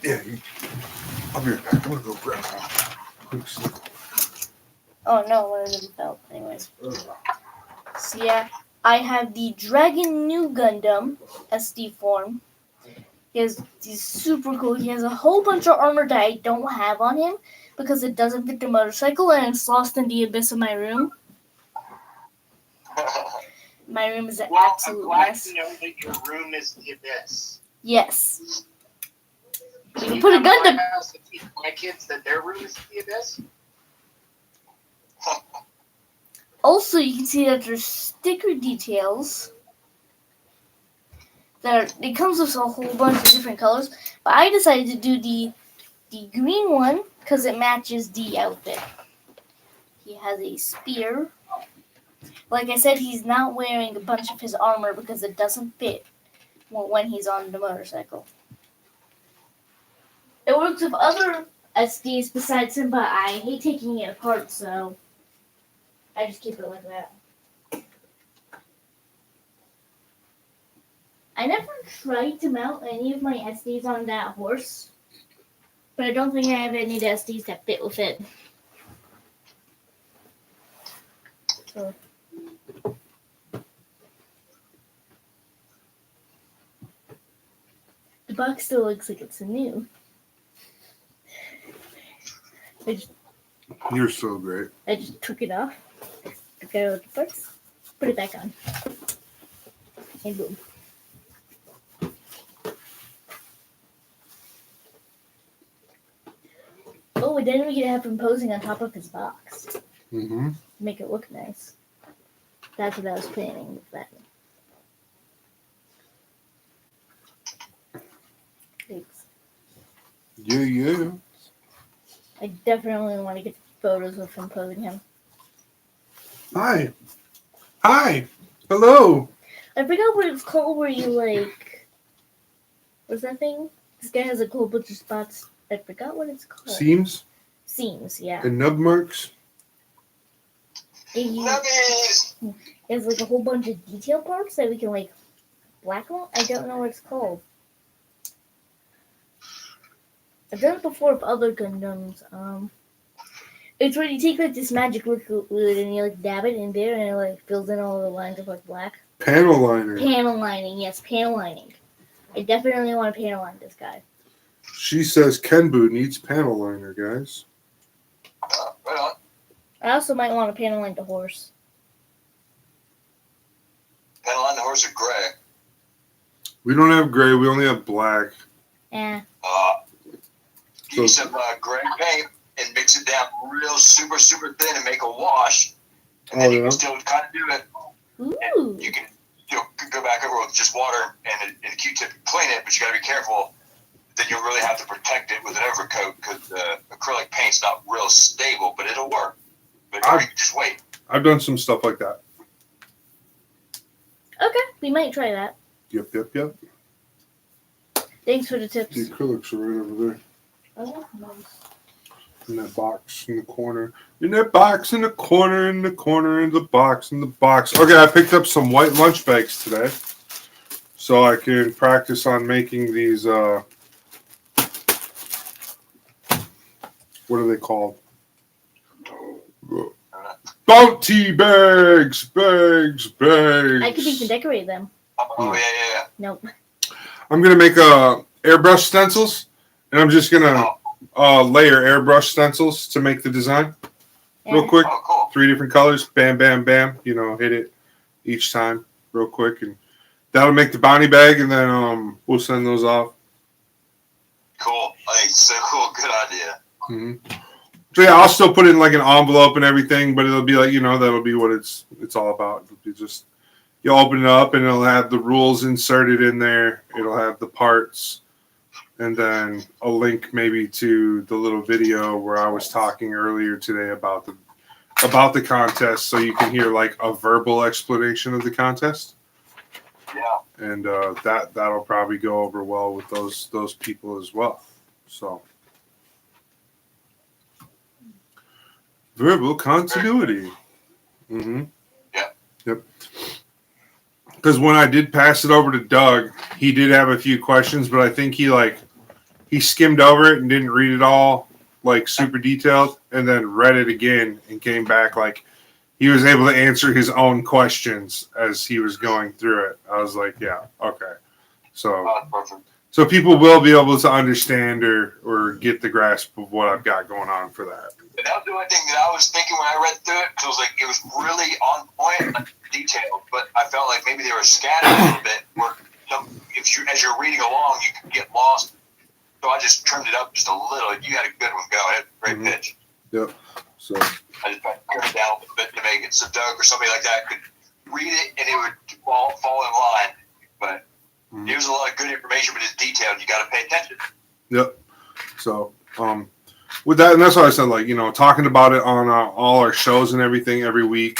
Yeah. I'll be right back. I'm going to go grab one. Oh no, one of them fell. Anyways. So yeah, I have the Dragon New Gundam SD form. He's super cool. He has a whole bunch of armor that I don't have on him because it doesn't fit the motorcycle and it's lost in the abyss of my room. My room is an Well, I'm absolute glad mess. to know that your room is the abyss. Yes. You can You put a come to my Gundam. house to teach my kids that their room is the abyss? Also, you can see that there's sticker details. It comes with a whole bunch of different colors, but I decided to do the green one because it matches the outfit. He has a spear. Like I said, he's not wearing a bunch of his armor because it doesn't fit when he's on the motorcycle. It works with other SDs besides him, but I hate taking it apart, so I just keep it like that. I never tried to mount any of my SDs on that horse, but I don't think I have any SDs that fit with it. So. The box still looks like it's new. You're so great. I just took it off, took it out of the box, put it back on, and boom. Oh, and then we can have him posing on top of his box. Mm-hmm. Make it look nice. That's what I was planning with that. Thanks. Yeah. I definitely want to get photos of him posing him. Hi. Hello. I forgot what it's called where you like... What's that thing? This guy has a cool bunch of spots. I forgot what it's called. Seams Seams, yeah. and nub marks. Nubbies! It has like a whole bunch of detail parts that we can like black on. I don't know what it's called. I've done it before with other Gundams. It's when you take like this magic liquid and you like dab it in there and it like fills in all the lines of like black. Panel liner. Panel lining, yes, panel lining. I definitely want to panel line this guy. She says Kenbu needs panel liner, guys. Right on. I also might want to panel line the horse. Panel on the horse are gray. We don't have gray. We only have black. Eh. Use some gray paint and mix it down real super thin and make a wash. And then you can still kind of do it. Ooh. And you can go back over with just water and a Q-tip and clean it, but you got to be careful. Then you really have to protect it with an overcoat because the acrylic paint's not real stable, but it'll work. But you can just wait. I've done some stuff like that. Okay, we might try that. Yep. Thanks for the tips. The acrylics are right over there. Oh, nice. In that box in the corner. In that box in the corner, in the corner, in the box, in the box. Okay, I picked up some white lunch bags today. So I can practice on making these, what are they called? Bounty bags! I could even decorate them. Oh, yeah. Nope. I'm going to make airbrush stencils. And I'm just going to layer airbrush stencils to make the design. Real quick. Oh, cool. 3 different colors. Bam, bam, bam. Hit it each time real quick. And that'll make the bounty bag. And then we'll send those off. Cool. I think it's so cool. Good idea. Mm-hmm. So, yeah, I'll still put it in like an envelope and everything. But it'll be like, that'll be what it's all about. It'll be just, you'll open it up and it'll have the rules inserted in there. It'll have the parts. And then a link maybe to the little video where I was talking earlier today about the contest, so you can hear like a verbal explanation of the contest. Yeah. And that'll probably go over well with those people as well. So verbal continuity. Mm-hmm. Yeah. Yep. Because when I did pass it over to Doug, he did have a few questions, but I think he skimmed over it and didn't read it all like super detailed, and then read it again and came back like he was able to answer his own questions as he was going through it. I was like, yeah, okay. So people will be able to understand or get the grasp of what I've got going on for that. And that was the only thing that I was thinking when I read through it, because it was really on point, detailed, but I felt like maybe they were scattered a little bit. Where as you're reading along, you could get lost. So I just trimmed it up just a little. You had a good one going. Great pitch. Yep. So I just tried to trim it down a little bit to make it so Doug or somebody like that could read it and it would fall in line. But it was a lot of good information, but it's detailed. You got to pay attention. Yep. So with that, and that's why I said, talking about it on all our shows and everything every week.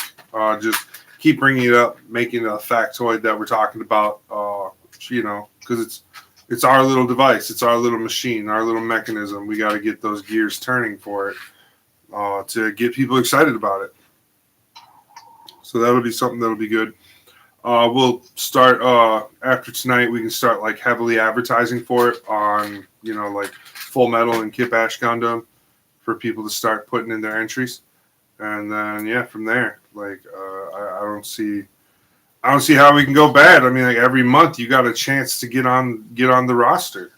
Just keep bringing it up, making it a factoid that we're talking about. Because it's our little device, it's our little machine, our little mechanism. We got to get those gears turning for it to get people excited about it. So that'll be something that'll be good. We'll start after tonight. We can start like heavily advertising for it on like Full Metal and kitbash Gundam for people to start putting in their entries, and then from there, like I don't see how we can go bad. I mean, like every month you got a chance to get on the roster.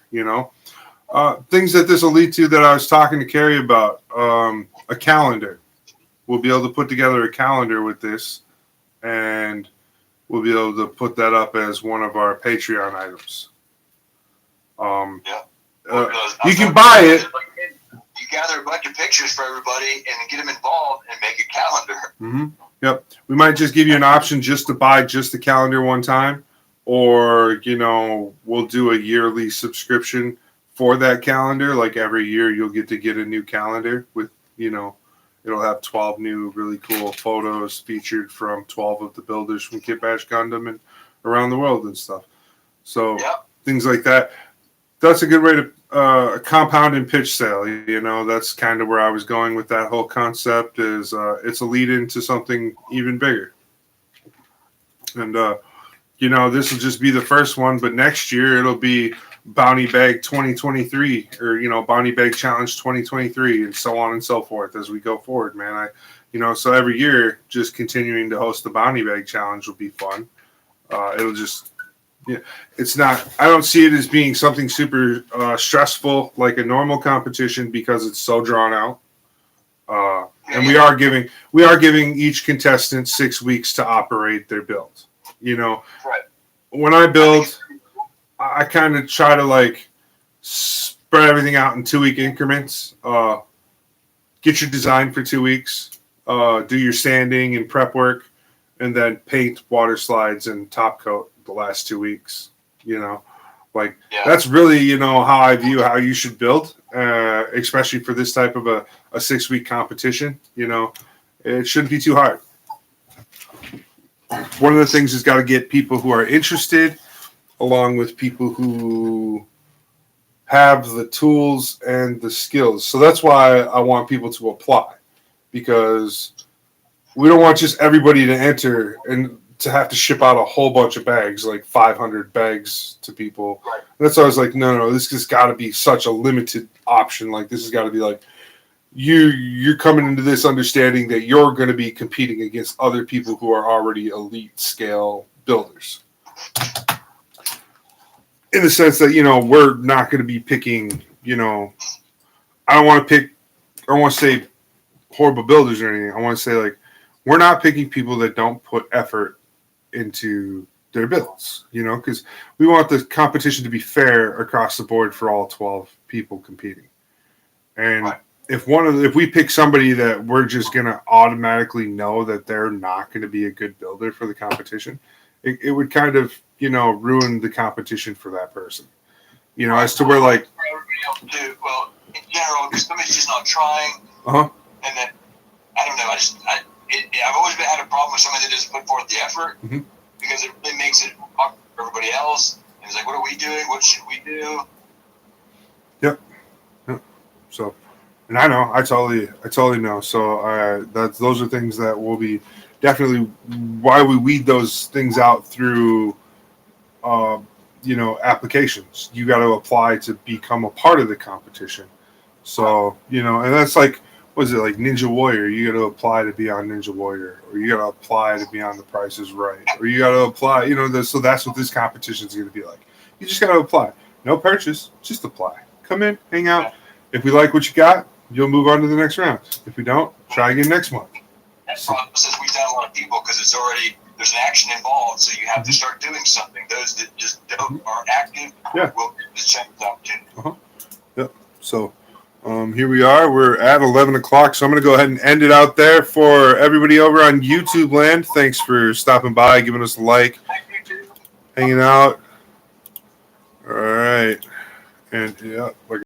Things that this will lead to that I was talking to Carrie about. A calendar. We'll be able to put together a calendar with this, and we'll be able to put that up as one of our Patreon items. You can buy it. You gather a bunch of pictures for everybody and get them involved and make a calendar. Mm-hmm. Yep. We might just give you an option just to buy just the calendar one time, or we'll do a yearly subscription for that calendar. Like every year, you'll get a new calendar with it'll have 12 new really cool photos featured from 12 of the builders from kitbash Gundam and around the world and stuff. So things like that. That's a good way to compound and pitch sale. That's kind of where I was going with that whole concept. Is it's a lead into something even bigger. And this will just be the first one, but next year it'll be Bounty Bag 2023 or Bounty Bag Challenge 2023 and so on and so forth as we go forward, man. So every year just continuing to host the Bounty Bag Challenge will be fun. It'll just it's not, I don't see it as being something super stressful like a normal competition because it's so drawn out. And we are giving each contestant 6 weeks to operate their build. Right. When I build, I kind of try to like spread everything out in 2 week increments. Get your design for 2 weeks, do your sanding and prep work, and then paint, water slides, and top coat the last 2 weeks. That's really how I view how you should build, especially for this type of a 6 week competition. It shouldn't be too hard. One of the things is got to get people who are interested, along with people who have the tools and the skills. So that's why I want people to apply, because we don't want just everybody to enter and to have to ship out a whole bunch of bags, like 500 bags to people. Right. That's why I was like, no, this has got to be such a limited option. Like this has got to be like, you're coming into this understanding that you're going to be competing against other people who are already elite scale builders. In the sense that, we're not going to be picking, I don't want to say horrible builders or anything. I want to say like, we're not picking people that don't put effort into their builds, because we want the competition to be fair across the board for all 12 people competing. And right. If we pick somebody that we're just going to automatically know that they're not going to be a good builder for the competition, it would kind of, ruin the competition for that person. As to where like, well, in general, because somebody's just not trying. Uh-huh. And then, I don't know, I've always had a problem with somebody that doesn't put forth the effort, mm-hmm. because it really makes it awkward for everybody else. And it's like, what are we doing? What should we do? Yep. So, and I know, I totally know. So those are things that will be definitely why we weed those things out through, applications. You got to apply to become a part of the competition. So, and that's like, what is it, like Ninja Warrior? You got to apply to be on Ninja Warrior, or you got to apply to be on The Price is Right, or you got to apply, so that's what this competition is going to be like. You just got to apply. No purchase, just apply. Come in, hang out. If we like what you got, you'll move on to the next round. If we don't, try again next month. That process we've done a lot of people because it's already, there's an action involved, so you have to start doing something. Those that just aren't active will get the chance opportunity. Uh-huh. Yep. So here we are. We're at 11 o'clock, so I'm going to go ahead and end it out there for everybody over on YouTube land. Thanks for stopping by, giving us a like, hanging out. All right. And, yeah, like